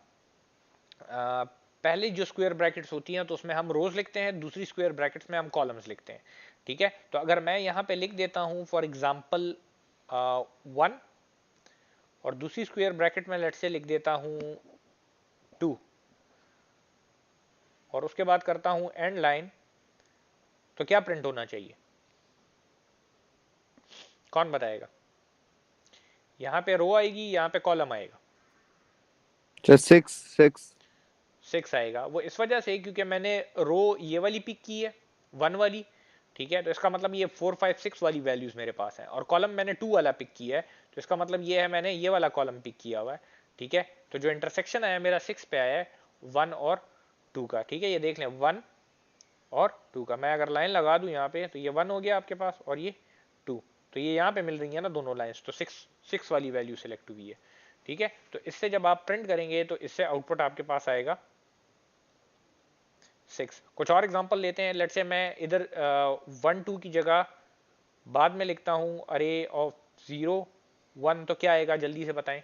पहले जो स्क्वायर ब्रैकेट्स होती हैं तो उसमें हम रोज लिखते हैं, दूसरी स्क्वायर ब्रैकेट्स में हम कॉलम्स लिखते हैं। ठीक है, तो अगर मैं यहां पे लिख देता हूं फॉर एग्जांपल 1 और दूसरी स्क्वायर ब्रैकेट में लेट से लिख देता हूं 2 और उसके बाद करता हूं एंड लाइन, तो क्या प्रिंट होना चाहिए, कौन बताएगा? यहां पे रो आएगी, यहां पे कॉलम आएगा? 6 आएगा। वो इस वजह से क्योंकि मैंने रो ये वाली पिक की है, 1 वाली। ठीक है, तो इसका मतलब ये 4 5 6 वाली वैल्यूज मेरे पास है, और कॉलम मैंने 2 वाला पिक किया है, तो इसका मतलब ये है मैंने ये वाला कॉलम पिक किया हुआ है। ठीक है, तो जो इंटरसेक्शन आया मेरा 6 पे आया है 1 और 2 का। ठीक है, ये देख लें 1 और 2 का, मैं अगर लाइन लगा दूं यहाँ पे तो ये 1 हो गया आपके पास और ये 2, तो ये यहाँ पे मिल रही है ना दोनों लाइंस, तो 6 वाली वैल्यू सिलेक्ट हुई है। ठीक है, तो इससे जब आप प्रिंट करेंगे तो इससे आउटपुट आपके पास आएगा 6। कुछ और एग्जांपल लेते हैं, लेट से मैं इधर 1 2 की जगह बाद में लिखता हूं अरे ऑफ 0 1, तो क्या आएगा जल्दी से बताएं?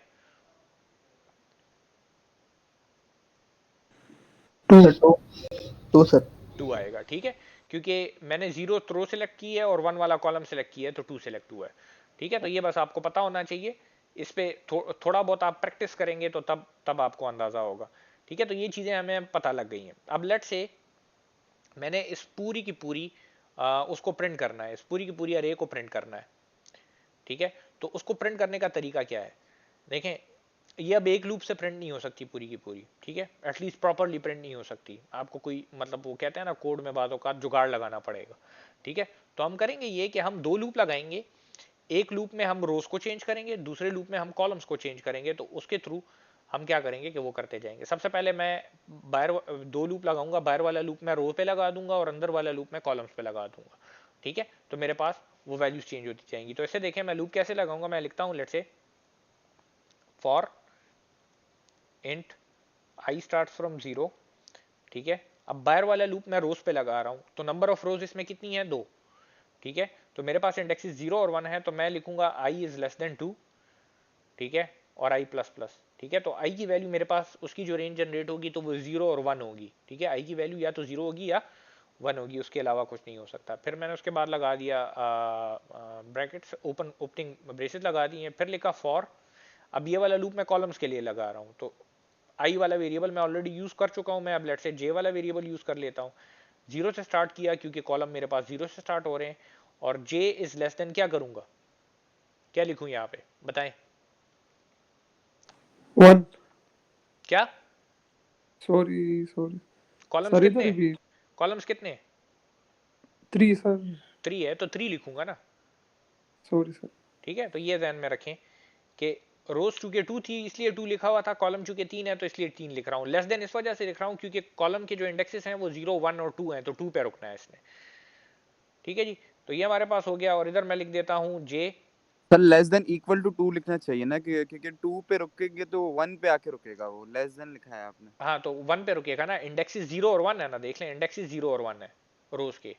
2 सर। 2 आएगा। ठीक है, क्योंकि मैंने 0 रो सिलेक्ट की है और 1 वाला कॉलम सिलेक्ट किया है, तो 2 सिलेक्ट हुआ है। ठीक है, तो ये बस आपको पता होना चाहिए, इस पे थोड़ा बहुत आप प्रैक्टिस करेंगे तो तब आपको अंदाजा होगा। ठीक है, तो ये चीजें हमें पता लग गई हैं। अब लेट से मैंने इस पूरी की पूरी उसको प्रिंट करना है, इस पूरी की पूरी अरे को प्रिंट करना है। ठीक है, तो उसको प्रिंट करने का तरीका क्या है? देखें, ये अब एक लूप से प्रिंट नहीं हो सकती पूरी की पूरी। ठीक है, एटलीस्ट प्रॉपरली प्रिंट नहीं हो सकती, आपको कोई मतलब वो कहते हैं ना कोड में बातों का जुगाड़ लगाना पड़ेगा। ठीक है, तो हम करेंगे ये कि हम दो लूप लगाएंगे, एक लूप में हम रोज को चेंज करेंगे, दूसरे लूप में हम कॉलम्स को चेंज करेंगे। तो उसके थ्रू हम क्या करेंगे कि वो करते जाएंगे। सबसे पहले मैं बाहर दो लूप लगाऊंगा, बाहर वाला लूप मैं रो पे लगा दूंगा और अंदर वाला लूप मैं कॉलम्स पे लगा दूंगा। ठीक है, तो मेरे पास वो वैल्यूज चेंज होती जाएंगी। तो इसे देखें, मैं लूप कैसे लगाऊंगा, मैं लिखता हूं लेट से for int I starts from 0। ठीक है, अब बाहर वाला लूप मैं रोज पे लगा रहा हूं, तो नंबर ऑफ रोज इसमें कितनी है, 2। ठीक है, तो मेरे पास इंडेक्सेस 0 और 1 है, तो मैं लिखूंगा आई इज लेस देन 2। ठीक है, और आई प्लस प्लस। ठीक है, तो आई की वैल्यू मेरे पास उसकी जो रेंज जनरेट होगी तो वो 0 और 1 होगी। ठीक है, आई की वैल्यू या तो 0 होगी या 1 होगी, उसके अलावा कुछ नहीं हो सकता। फिर मैंने उसके बाद लगा दिया ब्रैकेट्स, ओपनिंग ब्रेसेस लगा दिए, फिर लिखा फॉर। अब ये वाला लूप मैं कॉलम्स के लिए लगा रहा हूँ, तो आई वाला वेरिएबल मैं ऑलरेडी यूज कर चुका हूँ, मैं अब लेट से जे वाला वेरिएबल यूज कर लेता हूँ। जीरो से स्टार्ट किया क्योंकि कॉलम मेरे पास जीरो से स्टार्ट हो रहे हैं, और जे इज लेस देन क्या करूंगा, क्या लिखूं यहाँ पे बताएं? 1 क्या सॉरी सॉरी कॉलम्स सर इधर कितने, भी कॉलम्स कितने? 3 सर 3 है तो 3 लिखूंगा ना, सॉरी सर ठीक है। तो ये ध्यान में रखें कि रोज चूंकि 2 थी इसलिए 2 लिखा हुआ था, कॉलम चूंकि 3 है तो इसलिए 3 लिख रहा हूँ। लेस देन इस वजह से लिख रहा हूँ क्योंकि कॉलम के जो इंडेक्सेस हैं वो 0, 1 और 2 हैं, तो 2 पे रुकना है इसने, ठीक है जी। तो ये हमारे पास हो गया, और इधर मैं लिख देता हूँ J. Sir less than equal to 2 लिखना चाहिए ना, क्योंकि 2 पे रुकेंगे तो 1 पे आके रुकेगा, वो लेस देन लिखा है आपने। हाँ तो 1 पे रुकेगा ना, इंडेक्सेस 0 और 1 है ना, देख लें इंडेक्सेस 0 और 1 है रोज के,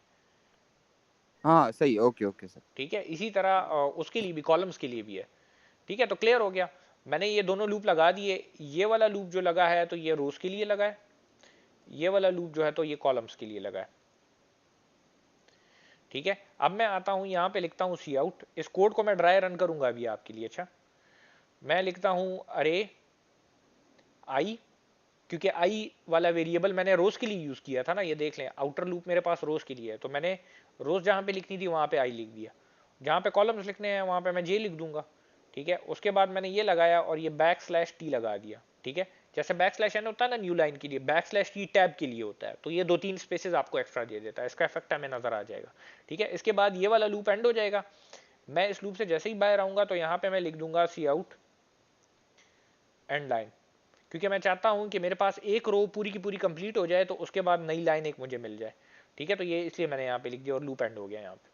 हाँ सही, ओके ओके सर। ठीक है। इसी तरह उसके लिए भी, कॉलम्स के लिए भी है, ठीक है। तो क्लियर हो गया, मैंने ये दोनों लूप लगा दिए। ये वाला लूप जो लगा है तो ये रोज के लिए लगा है, ये वाला लूप जो है तो ये कॉलम्स के लिए लगा है, ठीक है। अब मैं आता हूं यहां पे लिखता हूं सी आउट, इस कोड को मैं ड्राई रन करूंगा अभी आपके लिए। अच्छा, मैं लिखता हूं अरे आई, क्योंकि आई वाला वेरिएबल मैंने रोज के लिए यूज किया था ना, ये देख लें आउटर लूप मेरे पास रोज के लिए है, तो मैंने रोज जहां पे लिखनी थी वहां पे आई लिख दिया, जहां पे कॉलम्स लिखने हैं वहां पे मैं जे लिख दूंगा, ठीक है। उसके बाद मैंने ये लगाया और ये /t लगा दिया, ठीक है। जैसे /n होता है ना न्यू लाइन के लिए, /t टैब के लिए होता है, तो ये 2-3 स्पेसेस आपको एक्स्ट्रा दे देता है, इसका इफेक्ट हमें नजर आ जाएगा, ठीक है। इसके बाद ये वाला लूप एंड हो जाएगा। मैं इस लूप से जैसे ही बाहर आऊंगा तो यहाँ पे मैं लिख दूंगा सी आउट एंड लाइन, क्योंकि मैं चाहता हूं कि मेरे पास एक रो पूरी की पूरी कंप्लीट हो जाए तो उसके बाद नई लाइन एक मुझे मिल जाए, ठीक है। तो ये इसलिए मैंने यहाँ पे लिख दिया और लूप एंड हो गया यहाँ पे,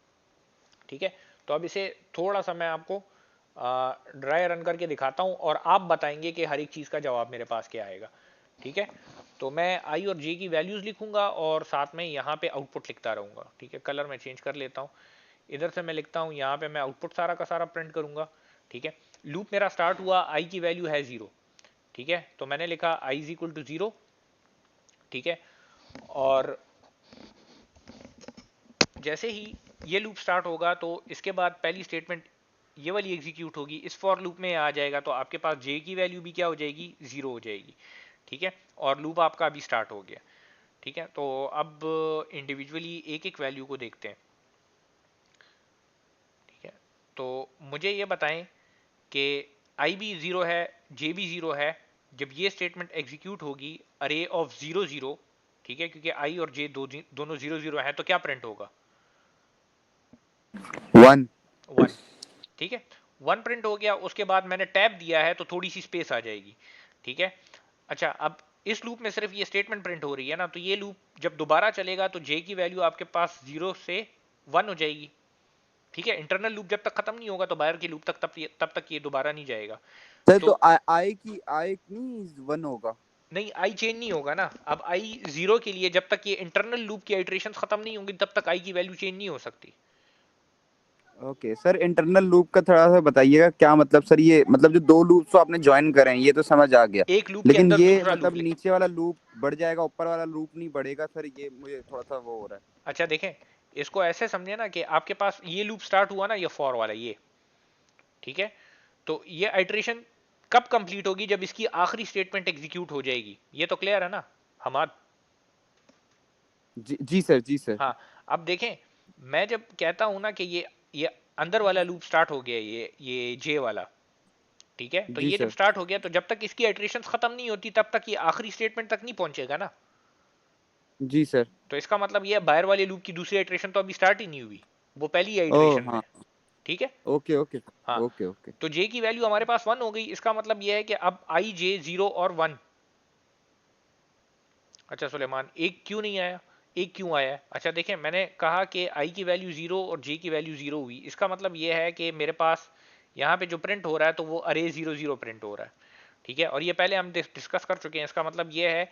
ठीक है। तो अब इसे थोड़ा सा मैं आपको ड्राई रन करके दिखाता हूँ और आप बताएंगे कि हर एक चीज़ का जवाब मेरे पास क्या आएगा, ठीक है। तो मैं आई और जे की वैल्यूज़ लिखूंगा और साथ में यहाँ पे आउटपुट लिखता रहूँगा, ठीक है। कलर मैं चेंज कर लेता हूँ, इधर से मैं लिखता हूँ यहाँ पे मैं आउटपुट सारा का सारा प्रिंट करूँगा, ठीक है। लूप मेरा स्टार्ट हुआ, आई की वैल्यू है 0, ठीक है। तो मैंने लिखा आई इज इक्वल टू 0, ठीक है। और जैसे ही ये लूप स्टार्ट होगा तो इसके बाद पहली स्टेटमेंट ये वाली एग्जीक्यूट होगी, इस फॉर लूप में आ जाएगा, तो आपके पास जे की वैल्यू भी क्या हो जाएगी, 0 हो जाएगी, ठीक है। और लूप आपका अभी स्टार्ट हो गया, ठीक है। तो अब इंडिविजुअली एक एक वैल्यू को देखते हैं, ठीक है। तो मुझे ये बताएं कि आई भी 0 है, जे भी 0 है, जब ये स्टेटमेंट एग्जीक्यूट होगी अरे ऑफ 0 0, ठीक है, क्योंकि आई और जे दोनों 0 0 है, तो क्या प्रिंट होगा, 1 1, ठीक है। 1 प्रिंट हो गया, उसके बाद मैंने टैब दिया है तो थोड़ी सी स्पेस आ जाएगी, ठीक है। अच्छा, अब इस लूप में सिर्फ ये स्टेटमेंट प्रिंट हो रही है ना, तो ये लूप जब दोबारा चलेगा तो जे की वैल्यू आपके पास 0 से 1 हो जाएगी, ठीक है। इंटरनल लूप जब तक खत्म नहीं होगा तो बाहर के लूप तक तब तक ये दोबारा नहीं जाएगा। सर, तो तो आई नहीं 1 होगा? नहीं, आई चेंज नहीं होगा ना, अब आई 0 के लिए जब तक ये इंटरनल लूप की आइट्रेशन खत्म नहीं होंगी तब तक आई की वैल्यू चेंज नहीं हो सकती। ओके सर, इंटरनल लूप का थोड़ा सा बताइएगा क्या मतलब सर, ये मतलब जो 2 लूप्स तो आपने ज्वाइन करे हैं ये तो समझ आ गया, एक लूप के लेकिन अंदर ये दूसरा लूप मतलब नीचे वाला लूप बढ़ जाएगा, ऊपर वाला लूप नहीं बढ़ेगा सर, ये मुझे थोड़ा सा वो हो रहा है। अच्छा देखें, इसको ऐसे समझे ना कि आपके पास ये लूप स्टार्ट हुआ ना, ये फॉर वाला ये, ठीक है। तो ये आइट्रेशन कब कंप्लीट होगी, जब इसकी आखिरी स्टेटमेंट एग्जीक्यूट हो जाएगी, ये तो क्लियर है ना हमाद? जी सर, जी सर। हाँ, अब देखें, मैं जब कहता हूं ना कि ये अंदर वाला लूप स्टार्ट हो गया, ये जे वाला, ठीक है। तो जी ये जब सर। स्टार्ट हो गया तो जब तक इसकी आइट्रेशंस खत्म नहीं होती तब तक ये आखिरी स्टेटमेंट तक नहीं पहुंचेगा ना। जी सर। तो इसका मतलब ये बाहर वाले लूप की दूसरी आइट्रेशन तो अभी स्टार्ट ही नहीं हुई, वो पहली ओ आइट्रेशन में, हाँ, ठीक है। ओके ओके हाँ, ओके ओके। तो जे की वैल्यू हमारे पास 1 हो गई, इसका मतलब यह है कि अब आई जे 0 और 1। अच्छा सुलेमान, एक क्यों नहीं आया, एक क्यों आया है? अच्छा देखें, मैंने कहा कि आई की वैल्यू 0 और जे की वैल्यू 0 हुई, इसका मतलब यह है कि मेरे पास यहाँ पे जो प्रिंट हो रहा है तो वो अरे 0 0 प्रिंट हो रहा है, ठीक है। और ये पहले हम डिस्कस कर चुके हैं, इसका मतलब यह है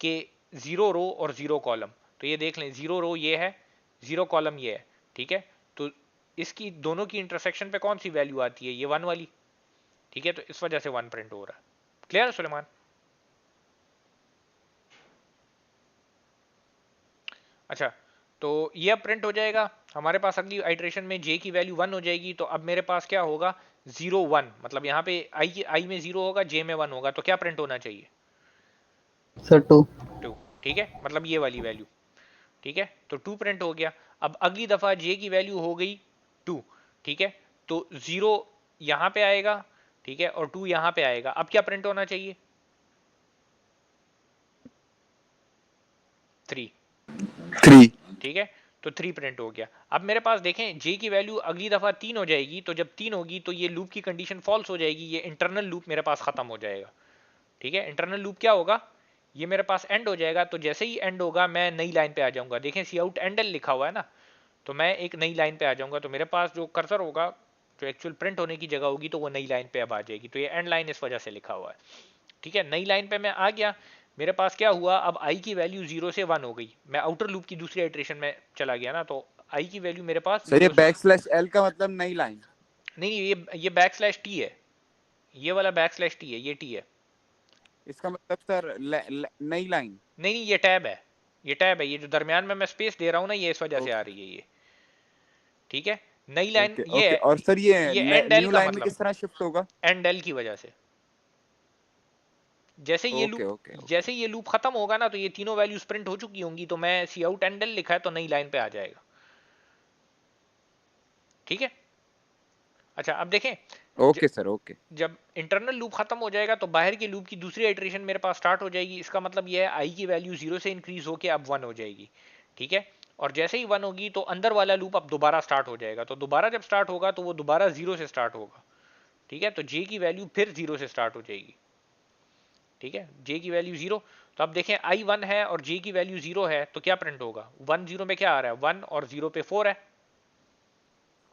कि 0 रो और 0 कॉलम, तो ये देख लें 0 रो ये है, 0 कॉलम ये है, ठीक है। तो इसकी दोनों की इंटरसेक्शन पे कौन सी वैल्यू आती है, ये 1 वाली, ठीक है। तो इस वजह से 1 प्रिंट हो रहा है। क्लियर है सुलेमान? अच्छा, तो ये अब प्रिंट हो जाएगा हमारे पास, अगली आइट्रेशन में जे की वैल्यू 1 हो जाएगी, तो अब मेरे पास क्या होगा, 0 1, मतलब यहाँ पे आई में 0 होगा, जे में 1 होगा, तो क्या प्रिंट होना चाहिए, सर 2। 2, ठीक है। मतलब ये वाली वैल्यू, ठीक है, तो 2 प्रिंट हो गया। अब अगली दफा जे की वैल्यू हो गई 2, ठीक है, तो 0 यहां पे आएगा, ठीक है, और 2 यहां पे आएगा। अब क्या प्रिंट होना चाहिए? 3, 3। ठीक है, तो 3 प्रिंट हो गया। अब मेरे पास देखें जे की वैल्यू अगली दफा 3 हो जाएगी, तो जब 3 होगी तो ये लूप की कंडीशन फॉल्स हो जाएगी, ये इंटरनल लूप मेरे पास खत्म हो जाएगा। ठीक है, इंटरनल लूप क्या होगा, ये मेरे पास एंड हो जाएगा। तो जैसे ही एंड होगा मैं नई लाइन पे आ जाऊंगा। देखें सी आउट एंड एल लिखा हुआ है ना, तो मैं एक नई लाइन पे आ जाऊंगा, तो मेरे पास जो कर्सर होगा, जो एक्चुअल प्रिंट होने की जगह होगी, तो वो नई लाइन पे अब आ जाएगी। तो ये एंड लाइन इस वजह से लिखा हुआ है। ठीक है, नई लाइन पे मैं आ गया। मेरे पास क्या हुआ, अब आई की वैल्यू 0 से 1 हो गई। मैं आउटर लूप की दूसरी इटरेशन में चला गया ना, तो आई की वैल्यू मेरे पास सर ये 0 से, बैकस्लैश एल का मतलब नई लाइन? नहीं ये बैक स्लैश टी है, ये वाला बैक स्लैश टी है, ये टी है। इसका मतलब सर नई लाइन? नहीं नहीं, ये टैब है, ये टैब है। ये जो दरमियान में मैं स्पेस दे रहा हूँ ना, ये इस वजह से आ ओके रही है ये। ठीक है, नई लाइन ओके ये ओके। है, और सर ये ये एंड एल न्यू का लाइन में मतलब, किस तरह शिफ्ट होगा? एंड एल की वजह से। जैसे ये ओके लूप, ओके ओके। जैसे ये लूप खत्म होगा ना, तो ये तीनों वैल्यूज प्रिंट हो चुकी होंगी, तो मैं सी आउट एंड एल लिखा है तो नई लाइन पे आ जाएगा। ठीक है, अच्छा अब देखें, ज, ओके सर ओके। जब इंटरनल लूप खत्म हो जाएगा तो बाहर के लूप की दूसरी इटरेशन मेरे पास स्टार्ट हो जाएगी। इसका मतलब यह है आई की वैल्यू 0 से इंक्रीज होकर अब 1 हो जाएगी। ठीक है, और जैसे ही 1 होगी तो अंदर वाला लूप अब दोबारा स्टार्ट हो जाएगा। तो दोबारा जब स्टार्ट होगा तो वो दोबारा 0 से स्टार्ट होगा। ठीक है, तो जे की वैल्यू फिर 0 से स्टार्ट हो जाएगी। ठीक है, जे की वैल्यू 0। तो अब देखें आई 1 है और जे की वैल्यू 0 है, तो क्या प्रिंट होगा? 1 0 में क्या आ रहा है? 1, और 0 पे 4 है।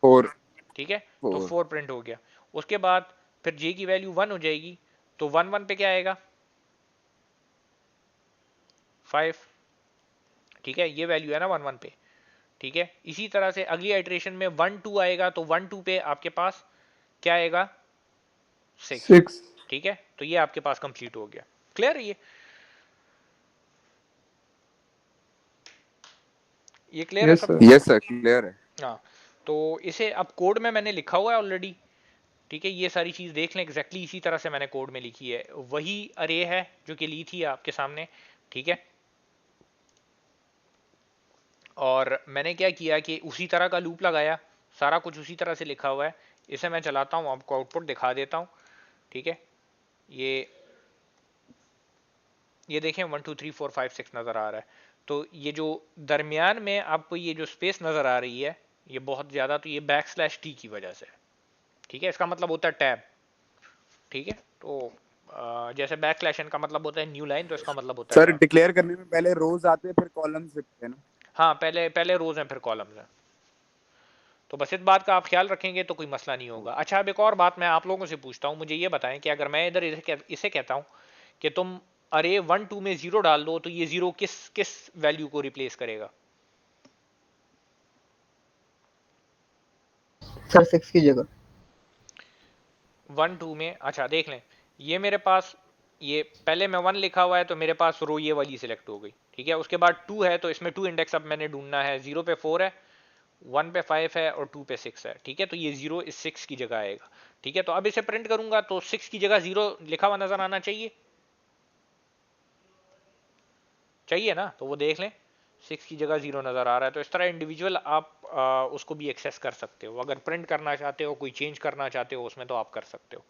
4 ठीक है, तो 4। 4 प्रिंट हो गया। उसके बाद फिर जे की वैल्यू 1 हो जाएगी, तो 1 1 पे क्या आएगा? 5। ठीक है, ये वैल्यू है ना 1 1 पे। ठीक है, इसी तरह से अगली आइट्रेशन में 1 2 आएगा, तो 1 2 पे आपके पास क्या आएगा? 6। 6। ठीक है, तो ये आपके पास कंप्लीट हो गया। क्लियर है ये क्लियर है यस सबको? सर। यस सर क्लियर है। हाँ, तो इसे अब कोड में मैंने लिखा हुआ है ऑलरेडी। ठीक है, ये सारी चीज़ देख लें, एग्जैक्टली इसी तरह से मैंने कोड में लिखी है। वही अरे है जो कि ली थी आपके सामने। ठीक है, और मैंने क्या किया कि उसी तरह का लूप लगाया, सारा कुछ उसी तरह से लिखा हुआ है। इसे मैं चलाता हूँ, आपको आउटपुट दिखा देता हूँ। ठीक है, ये देखें 1 2 3 4 5 6 नज़र आ रहा है। तो ये जो दरमियान में आपको ये जो स्पेस नज़र आ रही है, ये बहुत ज़्यादा, तो ये बैक स्लैश टी की वजह से। ठीक है, इसका मतलब होता है टैब। ठीक है, तो जैसे बैक स्लैश एन का मतलब होता है न्यू लाइन, तो इसका मतलब होता है सर टैब। डिक्लेयर करने में पहले रोज आते हैं फिर कॉलम्स लिखते हैं ना? हाँ, पहले पहले रोज हैं फिर कॉलम्स हैं। तो बस इस बात का आप ख्याल रखेंगे तो कोई मसला नहीं होगा। अच्छा, अब एक और बात मैं आप लोगों से पूछता हूँ, मुझे ये बताएं कि अगर मैं इधर इसे कहता हूँ कि तुम अरे 1 2 में 0 डाल दो, तो ये 0 किस किस वैल्यू को रिप्लेस करेगा? सर 6 की जगह। 1 2 में, अच्छा देख लें, ये मेरे पास, ये पहले में 1 लिखा हुआ है, तो मेरे पास रो ये वाली सिलेक्ट हो गई। ठीक है, उसके बाद 2 है, तो इसमें 2 इंडेक्स अब मैंने ढूंढना है। 0 पे 4 है, 1 पे 5 है, और 2 पे 6 है। ठीक है, तो ये 0 इस 6 की जगह आएगा। ठीक है, तो अब इसे प्रिंट करूंगा तो 6 की जगह 0 लिखा हुआ नजर आना चाहिए, चाहिए ना? तो वो देख लें, 6 की जगह 0 नजर आ रहा है। तो इस तरह इंडिविजुअल आप उसको भी एक्सेस कर सकते हो। अगर प्रिंट करना चाहते हो, कोई चेंज करना चाहते हो उसमें, तो आप कर सकते हो।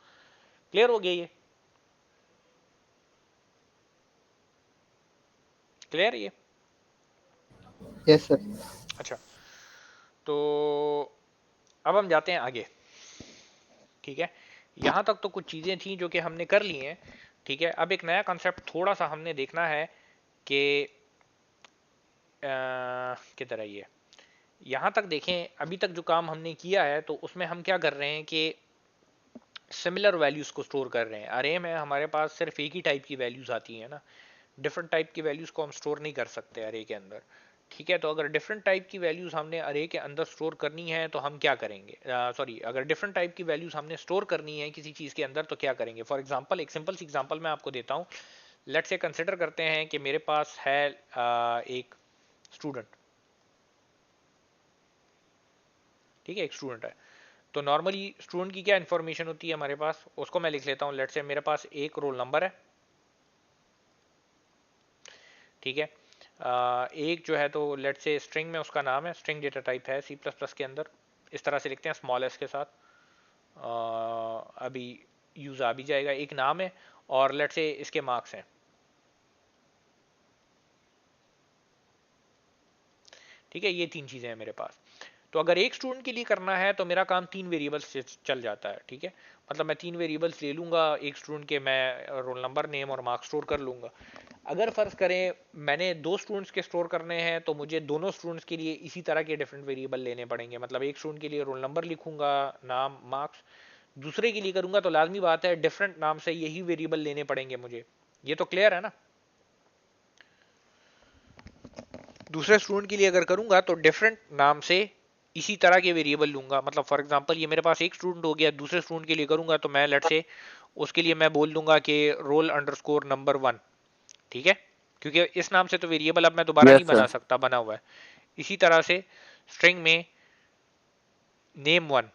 क्लियर हो गया ये? क्लियर ये? Yes sir. अच्छा, तो अब हम जाते हैं आगे। ठीक है, यहां तक तो कुछ चीजें थी जो कि हमने कर ली हैं। ठीक है, अब एक नया कॉन्सेप्ट थोड़ा सा हमने देखना है कि किधर है ये। यहां तक देखें, अभी तक जो काम हमने किया है तो उसमें हम क्या कर रहे हैं कि सिमिलर वैल्यूज को स्टोर कर रहे हैं। अरे में हमारे पास सिर्फ एक ही टाइप की वैल्यूज आती है ना, डिफरेंट टाइप की वैल्यूज को हम स्टोर नहीं कर सकते अरे के अंदर। ठीक है, तो अगर डिफरेंट टाइप की वैल्यूज हमने अरे के अंदर स्टोर करनी है तो हम क्या करेंगे? सॉरी, अगर डिफरेंट टाइप की वैल्यूज हमने स्टोर करनी है किसी चीज के अंदर तो क्या करेंगे? फॉर एग्जांपल, एक सिंपल सी एग्जांपल मैं आपको देता हूँ। लेट्स से कंसिडर करते हैं कि मेरे पास है एक स्टूडेंट। ठीक है, एक स्टूडेंट है। तो नॉर्मली स्टूडेंट की क्या इन्फॉर्मेशन होती है हमारे पास, उसको मैं लिख लेता हूँ। लेट्स से मेरे पास एक रोल नंबर है। ठीक है, एक जो है तो लेट से स्ट्रिंग में उसका नाम है, स्ट्रिंग डेटा टाइप है सी प्लस प्लस के अंदर, इस तरह से लिखते हैं स्मॉल एस के साथ। अभी यूज आ भी जाएगा। एक नाम है और लेट से इसके मार्क्स हैं, ठीक है, ये तीन चीजें हैं मेरे पास। तो अगर एक स्टूडेंट के लिए करना है तो मेरा काम 3 वेरिएबल्स से चल जाता है, ठीक है। मतलब मैं 3 वेरिएबल्स ले लूंगा एक स्टूडेंट के, मैं रोल नंबर, नेम और मार्क्स स्टोर कर लूंगा। अगर फर्ज करें मैंने 2 स्टूडेंट्स के स्टोर करने हैं तो मुझे दोनों स्टूडेंट्स के लिए इसी तरह के डिफरेंट वेरिएबल लेने पड़ेंगे। मतलब एक स्टूडेंट के लिए रोल नंबर लिखूंगा, नाम, मार्क्स, दूसरे के लिए करूंगा तो लाजमी बात है डिफरेंट नाम से यही वेरिएबल लेने पड़ेंगे मुझे। ये तो क्लियर है ना। दूसरे स्टूडेंट के लिए अगर करूंगा तो डिफरेंट नाम से इसी तरह के वेरिएबल लूंगा। मतलब फॉर एग्जांपल ये मेरे पास एक स्टूडेंट हो गया, दूसरे स्टूडेंट के लिए करूंगा तो मैं लेट से उसके लिए मैं बोल दूंगा कि रोल अंडरस्कोर नंबर 1, ठीक है, क्योंकि इस नाम से तो वेरिएबल अब मैं दोबारा यस नहीं बना सर। सकता, बना हुआ है। इसी तरह से स्ट्रिंग में नेम 1,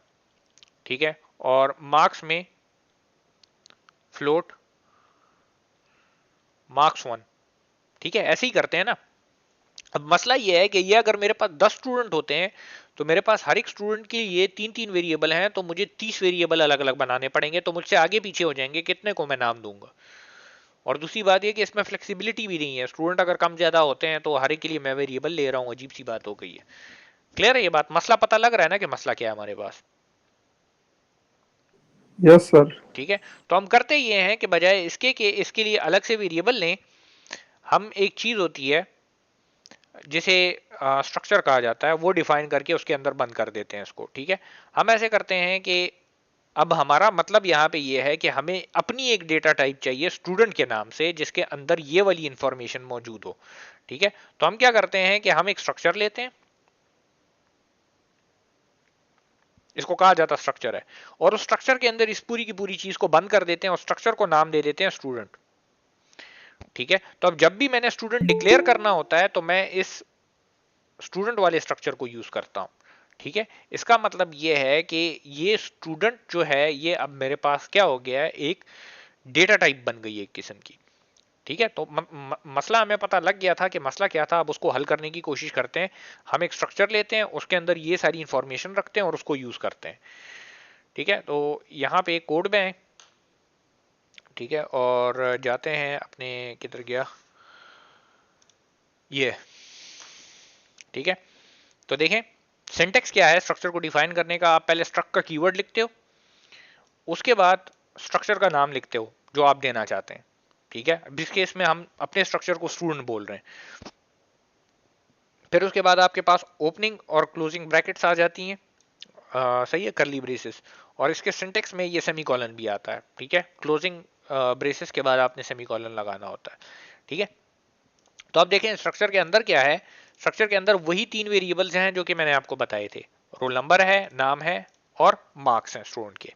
ठीक है, और मार्क्स में फ्लोट मार्क्स 1, ठीक है, ऐसे ही करते हैं ना। अब मसला ये है कि ये अगर मेरे पास 10 स्टूडेंट होते हैं तो मेरे पास हर एक स्टूडेंट के लिए 3-3 वेरिएबल हैं, तो मुझे 30 वेरिएबल अलग अलग बनाने पड़ेंगे, तो मुझसे आगे पीछे हो जाएंगे कितने को मैं नाम दूंगा। और दूसरी बात ये कि इसमें फ्लेक्सिबिलिटी भी नहीं है, स्टूडेंट अगर कम ज्यादा होते हैं तो हर एक के लिए मैं वेरिएबल ले रहा हूँ, अजीब सी बात हो गई है। क्लियर है ये बात? मसला पता लग रहा है ना कि मसला क्या है हमारे पास? Yes sir. ठीक है, तो हम करते ये हैं कि बजाय इसके कि इसके लिए अलग से वेरिएबल लें, हम एक चीज होती है जिसे स्ट्रक्चर कहा जाता है वो डिफाइन करके उसके अंदर बंद कर देते हैं इसको, ठीक है। हम ऐसे करते हैं कि अब हमारा मतलब यहाँ पे ये है कि हमें अपनी एक डेटा टाइप चाहिए स्टूडेंट के नाम से जिसके अंदर ये वाली इंफॉर्मेशन मौजूद हो, ठीक है। तो हम क्या करते हैं कि हम एक स्ट्रक्चर लेते हैं, इसको कहा जाता स्ट्रक्चर है, और उस स्ट्रक्चर के अंदर इस पूरी की पूरी चीज को बंद कर देते हैं और स्ट्रक्चर को नाम दे देते हैं स्टूडेंट, ठीक है। तो अब जब भी मैंने स्टूडेंट डिक्लेयर करना होता है तो मैं इस स्टूडेंट वाले स्ट्रक्चर को यूज करता हूं, ठीक है। इसका मतलब ये है कि ये स्टूडेंट जो है ये अब मेरे पास क्या हो गया है, एक डेटा टाइप बन गई है एक किस्म की, ठीक है। तो मसला हमें पता लग गया था कि मसला क्या था, अब उसको हल करने की कोशिश करते हैं। हम एक स्ट्रक्चर लेते हैं, उसके अंदर ये सारी इंफॉर्मेशन रखते हैं और उसको यूज करते हैं, ठीक है। तो यहाँ पे एक कोड में है, ठीक है, और जाते हैं अपने, किधर गया ये, ठीक है। तो देखें सिंटेक्स क्या है स्ट्रक्चर को डिफाइन करने का। आप पहले स्ट्रक्ट का कीवर्ड लिखते हो, उसके बाद स्ट्रक्चर का नाम लिखते हो जो आप देना चाहते हैं, ठीक है। इस केस में हम अपने स्ट्रक्चर को स्टूडेंट बोल रहे हैं। फिर उसके बाद आपके पास ओपनिंग और क्लोजिंग ब्रैकेट्स आ जाती हैं, सही है, करली ब्रेसेस, और इसके सिंटेक्स में ये सेमीकोलन भी आता है, ठीक है। क्लोजिंग ब्रेसेस के बाद आपने सेमीकोलन लगाना होता है, ठीक है। तो अब देखें स्ट्रक्चर के अंदर क्या है। स्ट्रक्चर के अंदर वही 3 वेरिएबल्स हैं जो कि मैंने आपको बताए थे, रोल नंबर है, नाम है और मार्क्स हैं स्टूडेंट के,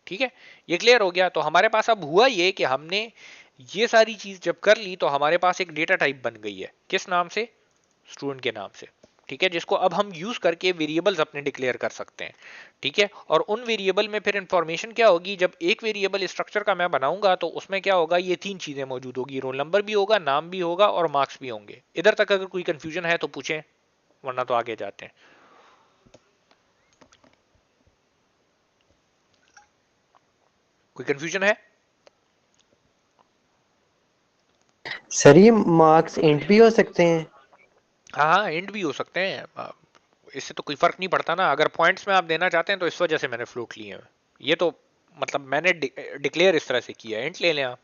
ठीक है। ये क्लियर हो गया। तो हमारे पास अब हुआ ये कि हमने ये सारी चीज जब कर ली तो हमारे पास एक डेटा टाइप बन गई है, किस नाम से, स्टूडेंट के नाम से, ठीक है, जिसको अब हम यूज करके वेरिएबल्स अपने डिक्लेयर कर सकते हैं, ठीक है। और उन वेरिएबल में फिर इंफॉर्मेशन क्या होगी, जब एक वेरिएबल स्ट्रक्चर का मैं बनाऊंगा तो उसमें क्या होगा, ये 3 चीजें मौजूद होगी, रोल नंबर भी होगा, नाम भी होगा और मार्क्स भी होंगे। इधर तक अगर कोई कंफ्यूजन है तो पूछें, वरना तो आगे जाते हैं। कोई कंफ्यूजन है? सर ये मार्क्स इंट भी हो सकते हैं? हाँ हाँ, एंड भी हो सकते हैं, इससे तो कोई फर्क नहीं पड़ता ना। अगर पॉइंट्स में आप देना चाहते हैं तो इस वजह से मैंने फ्लोट लिए हैं, ये तो मतलब मैंने डिक्लेयर इस तरह से किया है, इंट ले लें आप।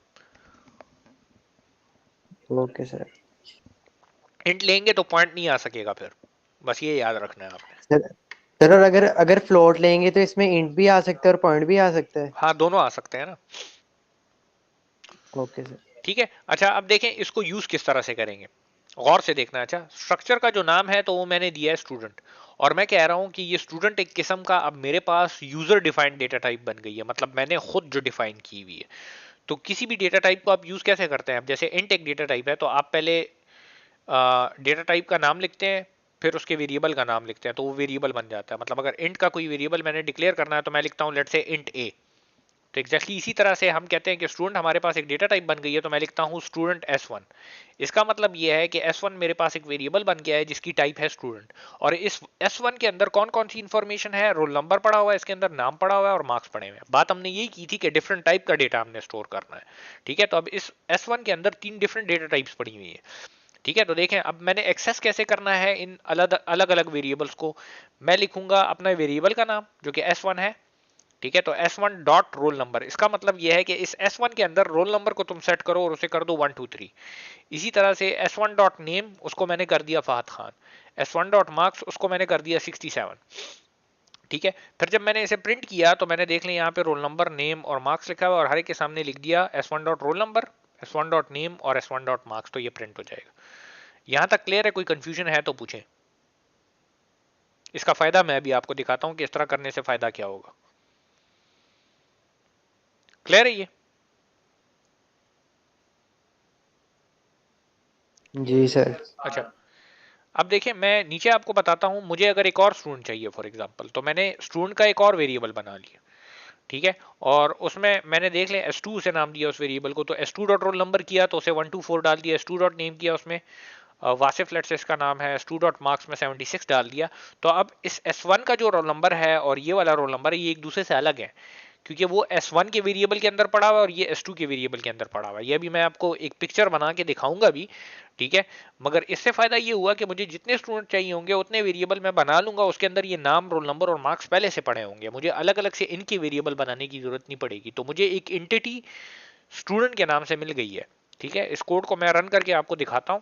Okay sir. इंट लेंगे तो पॉइंट नहीं आ सकेगा फिर, बस ये याद रखना है आपने। सर सर, और अगर अगर फ्लोट लेंगे तो इसमें इंट भी आ सकता है और पॉइंट भी आ सकता है? हाँ, दोनों आ सकते हैं ना। Okay sir. ठीक है, अच्छा अब देखें इसको यूज किस तरह से करेंगे, गौर से देखना। अच्छा, स्ट्रक्चर का जो नाम है तो वो मैंने दिया है स्टूडेंट, और मैं कह रहा हूं कि ये स्टूडेंट एक किस्म का अब मेरे पास यूजर डिफाइंड डेटा टाइप बन गई है, मतलब मैंने खुद जो डिफाइन की हुई है। तो किसी भी डेटा टाइप को आप यूज कैसे करते हैं, अब जैसे इंट एक डेटा टाइप है तो आप पहले डेटा टाइप का नाम लिखते हैं, फिर उसके वेरिएबल का नाम लिखते हैं, तो वो वेरिएबल बन जाता है। मतलब अगर इंट का कोई वेरिएबल मैंने डिक्लेयर करना है तो मैं लिखता हूं लेट से इंट ए, तो एग्जैक्टली इसी तरह से हम कहते हैं कि स्टूडेंट हमारे पास एक डेटा टाइप बन गई है, तो मैं लिखता हूँ स्टूडेंट S1। इसका मतलब यह है कि S1 मेरे पास एक वेरिएबल बन गया है जिसकी टाइप है स्टूडेंट, और इस S1 के अंदर कौन कौन सी इंफॉर्मेशन है, रोल नंबर पड़ा हुआ है, इसके अंदर नाम पड़ा हुआ है और मार्क्स पड़े हुए हैं। बात हमने यही की थी कि डिफरेंट टाइप का डेटा हमने स्टोर करना है, ठीक है। तो अब इस S1 के अंदर 3 डिफरेंट डेटा टाइप्स पड़ी हुई है, ठीक है। तो देखें अब मैंने एक्सेस कैसे करना है इन अलग अलग अलग वेरिएबल्स को। मैं लिखूंगा अपना वेरिएबल का नाम जो कि S1 है, ठीक है। तो S1 डॉट रोल नंबर, इसका मतलब यह है कि इस S1 के अंदर रोल नंबर को तुम सेट करो और उसे कर दो 1 2 3। इसी तरह से S1 डॉट नेम, उसको मैंने कर दिया Fahad Khan. S1 dot marks, उसको मैंने कर दिया 67, ठीक है। फिर जब मैंने इसे प्रिंट किया तो मैंने देख लिया यहाँ पे रोल नंबर, नेम और मार्क्स लिखा हुआ, और हर एक के सामने लिख दिया S1 dot roll number, S1 dot name और S1 डॉट मार्क्स। तो ये प्रिंट हो जाएगा। यहां तक क्लियर है? कोई कंफ्यूजन है तो पूछें। इसका फायदा मैं भी आपको दिखाता हूं कि इस तरह करने से फायदा क्या होगा। क्लियर है ये? जी सर। अच्छा, अब देखिए मैं नीचे आपको बताता हूं, मुझे अगर एक और स्टूडेंट चाहिए फॉर एग्जांपल, तो मैंने स्टूडेंट का एक और वेरिएबल बना लिया, ठीक है। और उसमें मैंने देख लिया S2 से नाम दिया उस वेरिएबल को, तो S2 डॉट रोल नंबर किया तो उसे 1 2 4 डाल दिया। S2 डॉट नेम किया, उसमें वासिफ लेट्स से इसका नाम है, S2 डॉट मार्क्स में 76 डाल दिया। तो अब इस S1 का जो रोल नंबर है और ये वाला रोल नंबर है, ये एक दूसरे से अलग है, क्योंकि वो S1 के वेरिएबल के अंदर पड़ा हुआ है और ये S2 के वेरिएबल के अंदर पड़ा हुआ है। ये भी मैं आपको एक पिक्चर बना के दिखाऊंगा भी, ठीक है। मगर इससे फायदा ये हुआ कि मुझे जितने स्टूडेंट चाहिए होंगे उतने वेरिएबल मैं बना लूंगा, उसके अंदर ये नाम, रोल नंबर और मार्क्स पहले से पड़े होंगे, मुझे अलग अलग से इनकी वेरिएबल बनाने की जरूरत नहीं पड़ेगी। तो मुझे एक एंटिटी स्टूडेंट के नाम से मिल गई है, ठीक है। इस कोड को मैं रन करके आपको दिखाता हूं।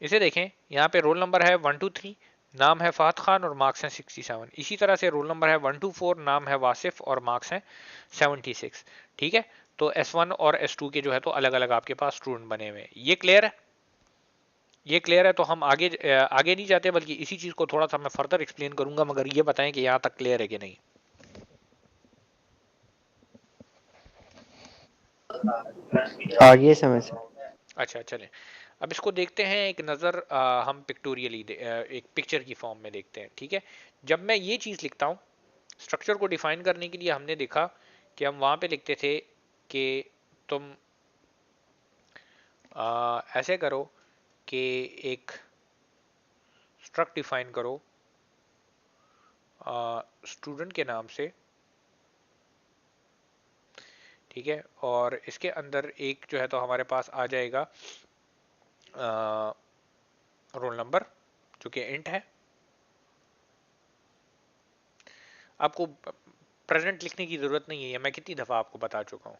इसे देखें, यहाँ पे रोल नंबर है 1 2 3, नाम है फहद खान और मार्क्स हैं 67। इसी तरह से रोल नंबर है 1 2 4, नाम है वासिफ और मार्क्स हैं 76, ठीक है। तो S1 और S2 के जो है तो अलग अलग आपके पास स्टूडेंट बने हुए हैं। ये क्लियर है? ये क्लियर है? तो हम आगे आगे नहीं जाते, बल्कि इसी चीज को थोड़ा सा मैं फर्दर एक्सप्लेन करूंगा, मगर ये बताएं कि यहाँ तक क्लियर है कि नहीं। आगे समझ से। अच्छा चलें, अब इसको देखते हैं एक नज़र, हम पिक्टोरियली एक पिक्चर की फॉर्म में देखते हैं, ठीक है। जब मैं ये चीज़ लिखता हूँ, स्ट्रक्चर को डिफाइन करने के लिए हमने देखा कि हम वहाँ पे लिखते थे कि तुम ऐसे करो कि एक स्ट्रक्ट डिफाइन करो स्टूडेंट के नाम से, ठीक है। और इसके अंदर एक जो है तो हमारे पास आ जाएगा रोल नंबर जो कि इंट है। आपको प्रेजेंट लिखने की जरूरत नहीं है, मैं कितनी दफा आपको बता चुका हूं,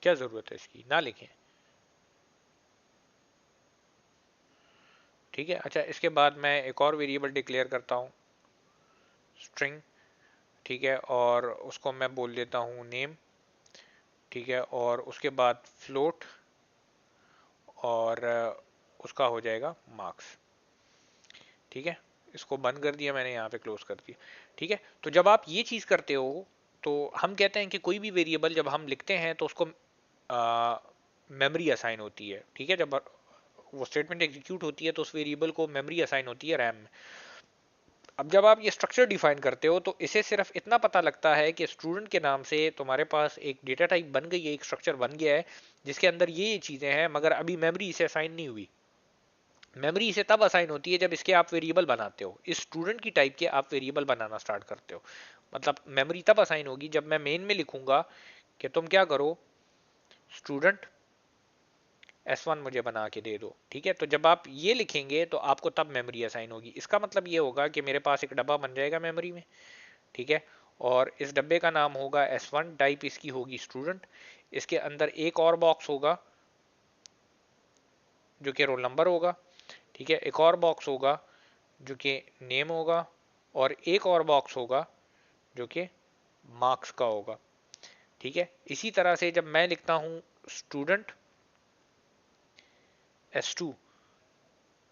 क्या जरूरत है इसकी, ना लिखें, ठीक है। अच्छा, इसके बाद मैं एक और वेरिएबल डिक्लेयर करता हूं, स्ट्रिंग, ठीक है, और उसको मैं बोल देता हूं नेम, ठीक है। और उसके बाद फ्लोट, और उसका हो जाएगा मार्क्स, ठीक है। इसको बंद कर दिया मैंने, यहाँ पे क्लोज कर दिया, ठीक है। तो जब आप ये चीज करते हो तो हम कहते हैं कि कोई भी वेरिएबल जब हम लिखते हैं तो उसको मेमोरी असाइन होती है, ठीक है। जब वो स्टेटमेंट एग्जीक्यूट होती है तो उस वेरिएबल को मेमोरी असाइन होती है रैम में। अब जब आप ये स्ट्रक्चर डिफाइन करते हो तो इसे सिर्फ इतना पता लगता है कि स्टूडेंट के नाम से तुम्हारे पास एक डेटा टाइप बन गई है, एक स्ट्रक्चर बन गया है जिसके अंदर ये चीजें हैं, मगर अभी मेमोरी इसे असाइन नहीं हुई। मेमोरी इसे तब असाइन होती है जब इसके आप वेरिएबल बनाते हो, इस स्टूडेंट की टाइप के आप वेरिएबल बनाना स्टार्ट करते हो। मतलब मेमोरी तब असाइन होगी जब मैं मेन में लिखूंगा कि तुम क्या करो, स्टूडेंट S1 मुझे बना के दे दो, ठीक है। तो जब आप ये लिखेंगे तो आपको तब मेमोरी असाइन होगी। इसका मतलब ये होगा कि मेरे पास एक डब्बा बन जाएगा मेमोरी में, ठीक है। और इस डब्बे का नाम होगा S1, टाइप इसकी होगी स्टूडेंट। इसके अंदर एक और बॉक्स होगा जो कि रोल नंबर होगा, ठीक है। एक और बॉक्स होगा जो कि नेम होगा, और एक और बॉक्स होगा जो कि मार्क्स का होगा, ठीक है। इसी तरह से जब मैं लिखता हूं स्टूडेंट S2,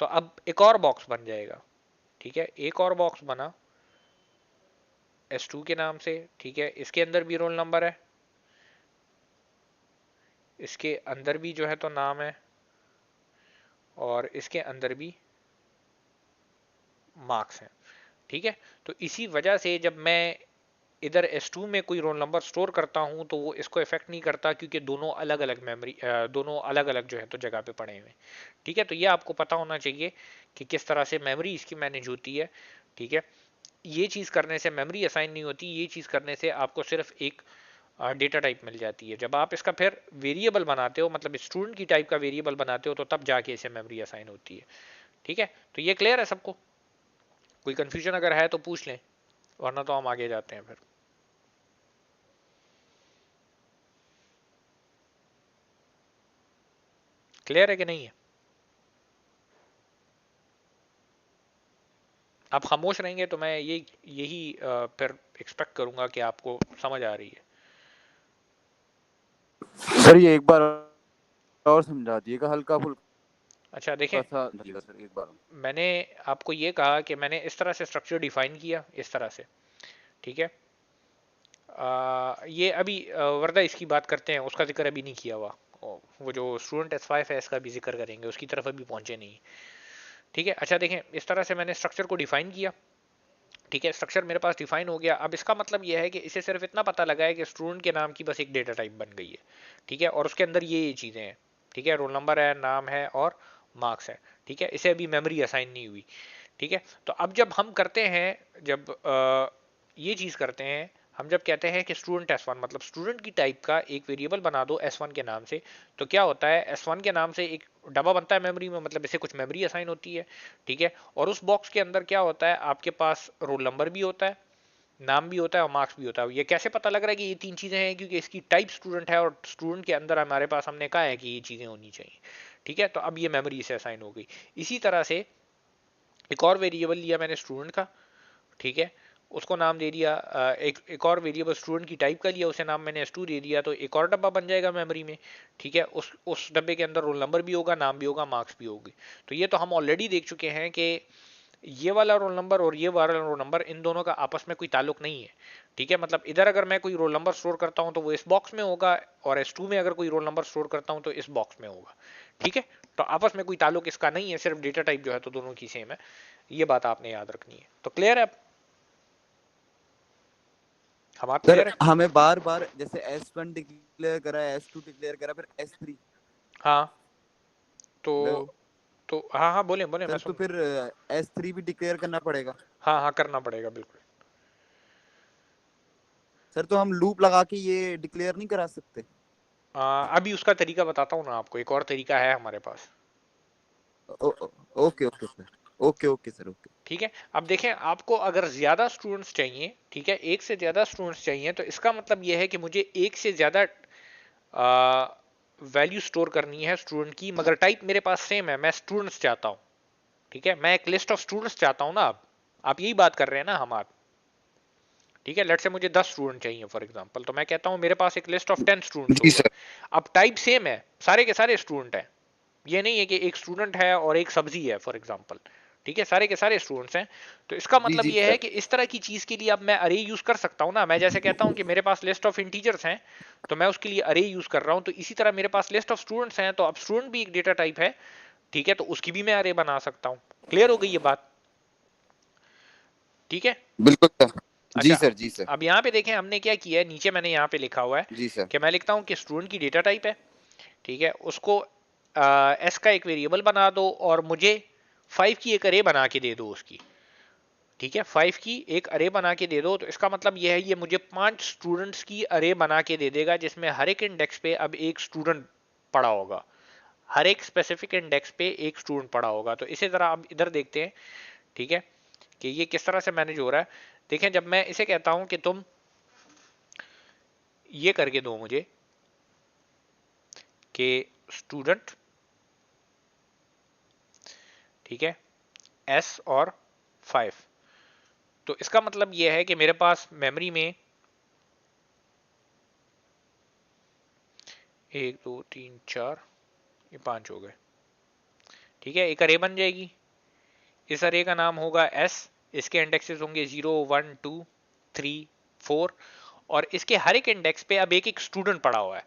तो अब एक और बॉक्स बन जाएगा, ठीक है। एक और बॉक्स बना S2 के नाम से, ठीक है। इसके अंदर भी रोल नंबर है, इसके अंदर भी जो है तो नाम है, और इसके अंदर भी मार्क्स हैं, ठीक है। तो इसी वजह से जब मैं इधर S2 में कोई रोल नंबर स्टोर करता हूं तो वो इसको इफेक्ट नहीं करता, क्योंकि दोनों अलग अलग मेमोरी, दोनों अलग अलग जो है तो जगह पे पड़े हुए। ठीक है, तो ये आपको पता होना चाहिए कि किस तरह से मेमोरी इसकी मैनेज होती है। ठीक है, ये चीज करने से मेमोरी असाइन नहीं होती, ये चीज करने से आपको सिर्फ एक डेटा टाइप मिल जाती है। जब आप इसका फिर वेरिएबल बनाते हो, मतलब स्टूडेंट की टाइप का वेरिएबल बनाते हो, तो तब जाके इसे मेमोरी असाइन होती है। ठीक है, तो ये क्लियर है सबको? कोई कंफ्यूजन अगर है तो पूछ लें, वरना तो हम आगे जाते हैं फिर। क्लियर है कि नहीं है? आप खामोश रहेंगे तो मैं यही फिर एक्सपेक्ट करूंगा कि आपको समझ आ रही है। सर ये एक बार और समझा दिएगा, हल्का अच्छा देखें, फुल्का सा समझिएगा सर एक बार। मैंने आपको ये कहा कि मैंने इस तरह से स्ट्रक्चर डिफाइन किया, इस तरह से। ठीक है, ये अभी वर्दा इसकी बात करते हैं, उसका जिक्र अभी नहीं किया हुआ। वो जो स्टूडेंट S5 है इसका भी जिक्र करेंगे, उसकी तरफ अभी पहुंचे नहीं। ठीक है, अच्छा देखें, इस तरह से मैंने स्ट्रक्चर को डिफाइन किया। ठीक है, स्ट्रक्चर मेरे पास डिफाइन हो गया। अब इसका मतलब यह है कि इसे सिर्फ इतना पता लगा है कि स्टूडेंट के नाम की बस एक डेटा टाइप बन गई है। ठीक है, और उसके अंदर ये चीजें हैं। ठीक है, रोल नंबर है, नाम है और मार्क्स है। ठीक है, इसे अभी मेमोरी असाइन नहीं हुई। ठीक है, तो अब जब हम करते हैं, जब ये चीज करते हैं, हम जब कहते हैं कि स्टूडेंट S1, मतलब स्टूडेंट की टाइप का एक वेरिएबल बना दो S1 के नाम से, तो क्या होता है, S1 के नाम से एक डब्बा बनता है मेमोरी में, मतलब इसे कुछ मेमोरी असाइन होती है। ठीक है, और उस बॉक्स के अंदर क्या होता है, आपके पास रोल नंबर भी होता है, नाम भी होता है और मार्क्स भी होता है। ये कैसे पता लग रहा है कि ये तीन चीजें हैं? क्योंकि इसकी टाइप स्टूडेंट है और स्टूडेंट के अंदर हमारे पास हमने कहा है कि ये चीजें होनी चाहिए। ठीक है, तो अब ये मेमोरी से असाइन हो गई। इसी तरह से एक और वेरिएबल लिया मैंने स्टूडेंट का। ठीक है, उसको नाम दे दिया, एक और वेरिएबल स्टूडेंट की टाइप का लिया, उसे नाम मैंने S2 दे दिया, तो एक और डब्बा बन जाएगा मेमोरी में। ठीक है, उस डब्बे के अंदर रोल नंबर भी होगा, नाम भी होगा, मार्क्स भी होगी। तो ये तो हम ऑलरेडी देख चुके हैं कि ये वाला रोल नंबर और ये वाला रोल नंबर, इन दोनों का आपस में कोई ताल्लुक नहीं है। ठीक है, मतलब इधर अगर मैं कोई रोल नंबर स्टोर करता हूं तो वो इस बॉक्स में होगा, और S2 में अगर कोई रोल नंबर स्टोर करता हूं तो इस बॉक्स में होगा। ठीक है, तो आपस में कोई ताल्लुक इसका नहीं है, सिर्फ डेटा टाइप जो है तो दोनों की सेम है। ये बात आपने याद रखनी है। तो क्लियर है? हम आप सर क्लियर है? हमें बार बार जैसे S1 डिक्लेयर करा, S2 डिक्लेयर करा, फिर S3। हाँ, तो हेलो हाँ हाँ, बोले बोले, मैं सर, तो सुन। फिर S3 भी डिक्लेयर करना पड़ेगा? हाँ हाँ, करना पड़ेगा बिल्कुल। सर तो हम लूप लगा के ये डिक्लेयर नहीं करा सकते? अभी उसका तरीका बताता हूँ ना आपको, एक और तरीका है हमारे पास। Okay okay sir, okay okay sir, okay. ठीक है, अब देखें, आपको अगर ज्यादा स्टूडेंट्स चाहिए, ठीक है, एक से ज्यादा स्टूडेंट्स चाहिए, तो इसका मतलब यह है कि मुझे एक से ज्यादा वैल्यू स्टोर करनी है स्टूडेंट की, मगर टाइप मेरे पास सेम है, मैं स्टूडेंट्स चाहता हूं। ठीक है, मैं एक लिस्ट ऑफ स्टूडेंट्स चाहता हूं ना। आप यही बात कर रहे हैं ना हम आप? ठीक है, लेट से मुझे 10 स्टूडेंट चाहिए फॉर एग्जांपल, तो मैं कहता हूं मेरे पास एक लिस्ट ऑफ 10 स्टूडेंट्स जी होगा। सर। अब टाइप सेम है, सारे के सारे स्टूडेंट हैं। ये नहीं है कि एक स्टूडेंट है और एक सब्जी है फॉर एग्जांपल। ठीक है, सारे के सारे स्टूडेंट्स हैं। तो इसका जी मतलब जी यह है सर। कि इस तरह की चीज के लिए अब मैं अरे यूज कर सकता हूं ना। मैं जैसे कहता हूं कि मेरे पास लिस्ट ऑफ इंटीजर्स हैं, तो मैं उसके लिए अरे यूज कर रहा हूं, तो इसी तरह मेरे पास लिस्ट ऑफ स्टूडेंट्स हैं, तो अब स्टूडेंट भी एक डेटा टाइप है। ठीक है, तो उसकी भी मैं अरे बना सकता हूं। क्लियर हो गई ये बात? ठीक है, बिल्कुल सर। जी अच्छा। सर, जी सर। अब यहाँ पे देखें हमने क्या किया है, नीचे मैंने यहाँ पे लिखा हुआ है जी सर। कि मैं लिखता हूँ कि स्टूडेंट की डेटा टाइप है। ठीक है, उसको एस का एक वेरिएबल बना दो और मुझे 5 की एक अरे बना के दे दो उसकी। ठीक है, 5 की एक अरे बना के दे दो, तो इसका मतलब यह है ये मुझे 5 स्टूडेंट्स की अरे बना के दे देगा, जिसमें हर एक इंडेक्स पे अब एक स्टूडेंट पड़ा होगा। हर एक स्पेसिफिक इंडेक्स पे एक स्टूडेंट पड़ा होगा। तो इसे जरा अब इधर देखते हैं। ठीक है, कि ये किस तरह से मैनेज हो रहा है। देखें, जब मैं इसे कहता हूं कि तुम ये करके दो मुझे कि स्टूडेंट, ठीक है, एस और 5, तो इसका मतलब यह है कि मेरे पास मेमोरी में 1 2 3 4, ये 5 हो गए। ठीक है, एक अरे बन जाएगी। इस अरे का नाम होगा एस, इसके इंडेक्सेस होंगे 0 1 2 3 4, और इसके हर एक इंडेक्स पे अब एक एक स्टूडेंट पड़ा हुआ है।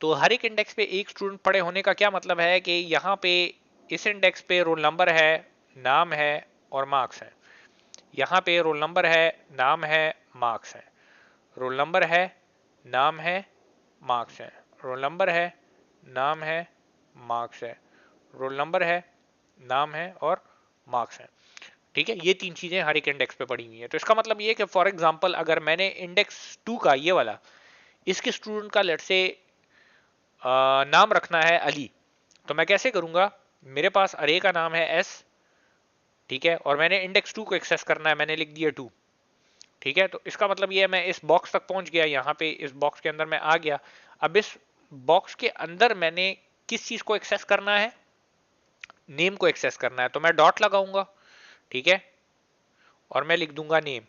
तो हर एक इंडेक्स पे एक स्टूडेंट पड़े होने का क्या मतलब है कि यहाँ पे इस इंडेक्स पे रोल नंबर है, नाम है और मार्क्स है। यहाँ पे रोल नंबर है, नाम है, मार्क्स है, रोल नंबर है, नाम है, मार्क्स है, रोल नंबर है, नाम है, मार्क्स है, रोल नंबर है, नाम है और मार्क्स है। ठीक है, ये तीन चीजें हर एक इंडेक्स पे पड़ी हुई है। तो इसका मतलब ये है कि फॉर एग्जांपल अगर मैंने इंडेक्स 2 का ये वाला इसके स्टूडेंट का लेट से नाम रखना है अली, तो मैं कैसे करूंगा, मेरे पास अरे का नाम है एस, ठीक है, और मैंने इंडेक्स 2 को एक्सेस करना है, मैंने लिख दिया 2, ठीक है। तो इसका मतलब ये है मैं इस बॉक्स तक पहुंच गया, यहाँ पे इस बॉक्स के अंदर मैं आ गया। अब इस बॉक्स के अंदर मैंने किस चीज को एक्सेस करना है, नेम को एक्सेस करना है, तो मैं डॉट लगाऊंगा, ठीक है, और मैं लिख दूंगा नेम,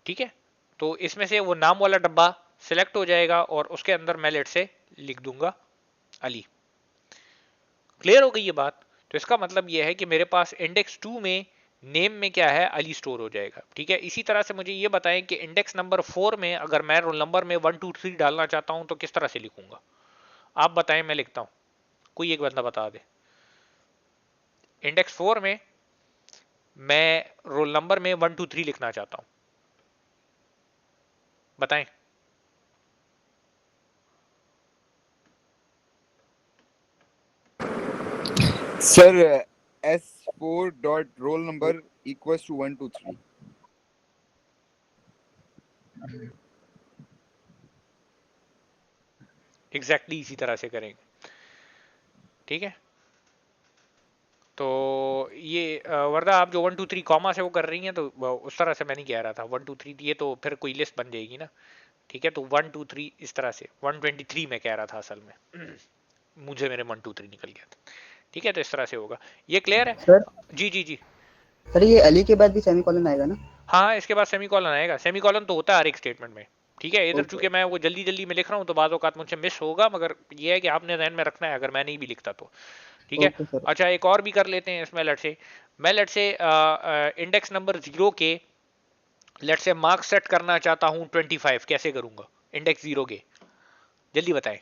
ठीक है। तो इसमें से वो नाम वाला डब्बा सिलेक्ट हो जाएगा और उसके अंदर मैं लेट से लिख दूंगा अली। क्लियर हो गई ये बात। तो इसका मतलब यह है कि मेरे पास इंडेक्स 2 में नेम में क्या है, अली स्टोर हो जाएगा, ठीक है। इसी तरह से मुझे ये बताएं कि इंडेक्स नंबर 4 में अगर मैं रोल नंबर में 1 2 3 डालना चाहता हूं तो किस तरह से लिखूंगा, आप बताएं, मैं लिखता हूं, कोई एक बंदा बता दे। इंडेक्स 4 में मैं रोल नंबर में 1 2 3 लिखना चाहता हूं, बताएं। Sir S4 dot roll number equals to 1 2 3। Exactly इसी तरह से करेंगे, ठीक है। तो ये वरदा आप जो 1 2 3 कॉमा से वो कर रही हैं, तो उस तरह से मैं नहीं कह रहा था। 1 2 3 ये तो फिर कोई लिस्ट बन जाएगी ना, ठीक है। तो 1 2 3 इस तरह से 123 में कह रहा था असल में मुझे मेरे 1 2 3 निकल गया था, ठीक है। तो इस तरह से होगा, ये क्लियर है। सर जी जी जी। सर ये अली के बाद भी सेमीकोलन आएगा ना? हाँ, इसके बाद सेमीकोलन आएगा, सेमीकोलन तो होता है हर एक स्टेटमेंट में, ठीक है। इधर ओके चूंकि मैं वो जल्दी जल्दी में लिख रहा हूँ तो बाज़ औक़ात मुझसे मिस होगा, मगर ये है कि आपने ध्यान में रखना है अगर मैं नहीं भी लिखता तो, ठीक है। Okay sir. अच्छा, एक और भी कर लेते हैं इसमें। मैं लेट से इंडेक्स नंबर 0 के लेट से मार्क्स सेट करना चाहता हूं 25, कैसे करूंगा इंडेक्स 0 के, जल्दी बताएं।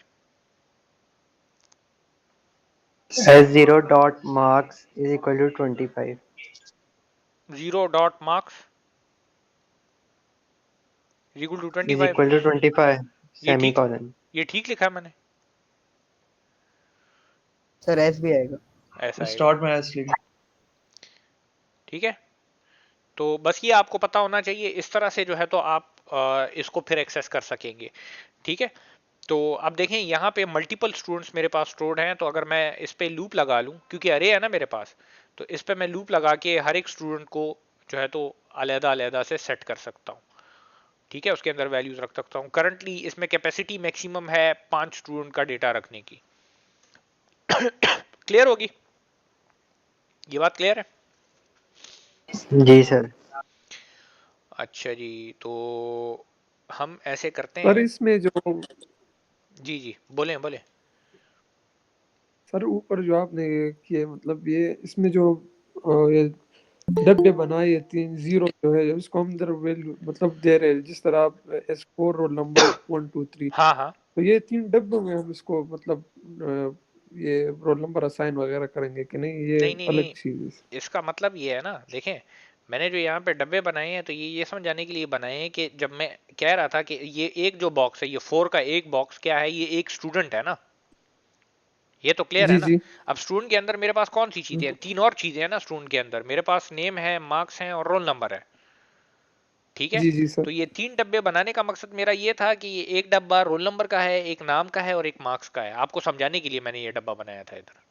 S0 dot marks is equal to 25 0 dot marks equal to is 25। equal to 25 ये ठीक, semicolon. ये ठीक लिखा है मैंने, सर एस भी आएगा। ऐसा आएगा, स्टार्ट में एस लिखा। ठीक है। तो बस ये आपको पता होना चाहिए, इस तरह से जो है तो आप इसको फिर एक्सेस कर सकेंगे, ठीक है। तो अब देखें यहाँ पे मल्टीपल स्टूडेंट्स मेरे पास स्टोर्ड हैं, तो अगर मैं इस पे लूप लगा लूं, क्योंकि अरे है ना मेरे पास, तो इस पे मैं लूप लगा के हर एक स्टूडेंट को जो है तो अलहदा अलहदा से सेट कर सकता हूँ, ठीक है। उसके अंदर वैल्यूज रख सकता हूँ। करंटली इसमें कैपेसिटी मैक्सिमम है 5 स्टूडेंट का डेटा रखने की। क्लियर होगी ये बात, क्लियर है? जी सर। अच्छा जी, तो हम ऐसे करते सर हैं। इसमें जो जी जी, बोले बोले। सर ऊपर जो आपने ये किए मतलब ये इसमें जो ये डब्बे बनाए, ये 3 जीरो जो है इसको हम इधर वैल्यू मतलब दे रहे हैं, जिस तरह आप S4 रोल नंबर 1 2 3, हाँ हाँ, तो ये 3 डब्बों में हम इसको मतलब ये रोल नंबर असाइन वगैरह करेंगे कि नहीं, ये नहीं नहीं अलग नहीं, चीज है? इसका मतलब ये है ना, देखें मैंने जो यहाँ पे डब्बे बनाए हैं तो ये समझाने के लिए बनाए हैं कि जब मैं कह रहा था कि ये एक जो बॉक्स है, ये 4 का एक बॉक्स क्या है, ये एक स्टूडेंट है ना, ये तो क्लियर है जी ना। जी अब स्टूडेंट के अंदर मेरे पास कौन सी चीजें हैं, 3 और चीजें हैं ना स्टूडेंट के अंदर, मेरे पास नेम है, मार्क्स हैं और रोल नंबर है, ठीक है। जी जी सर। तो ये 3 डब्बे बनाने का मकसद मेरा ये था कि ये एक डब्बा रोल नंबर का है, एक नाम का है और एक मार्क्स का है, आपको समझाने के लिए मैंने ये डब्बा बनाया था इधर,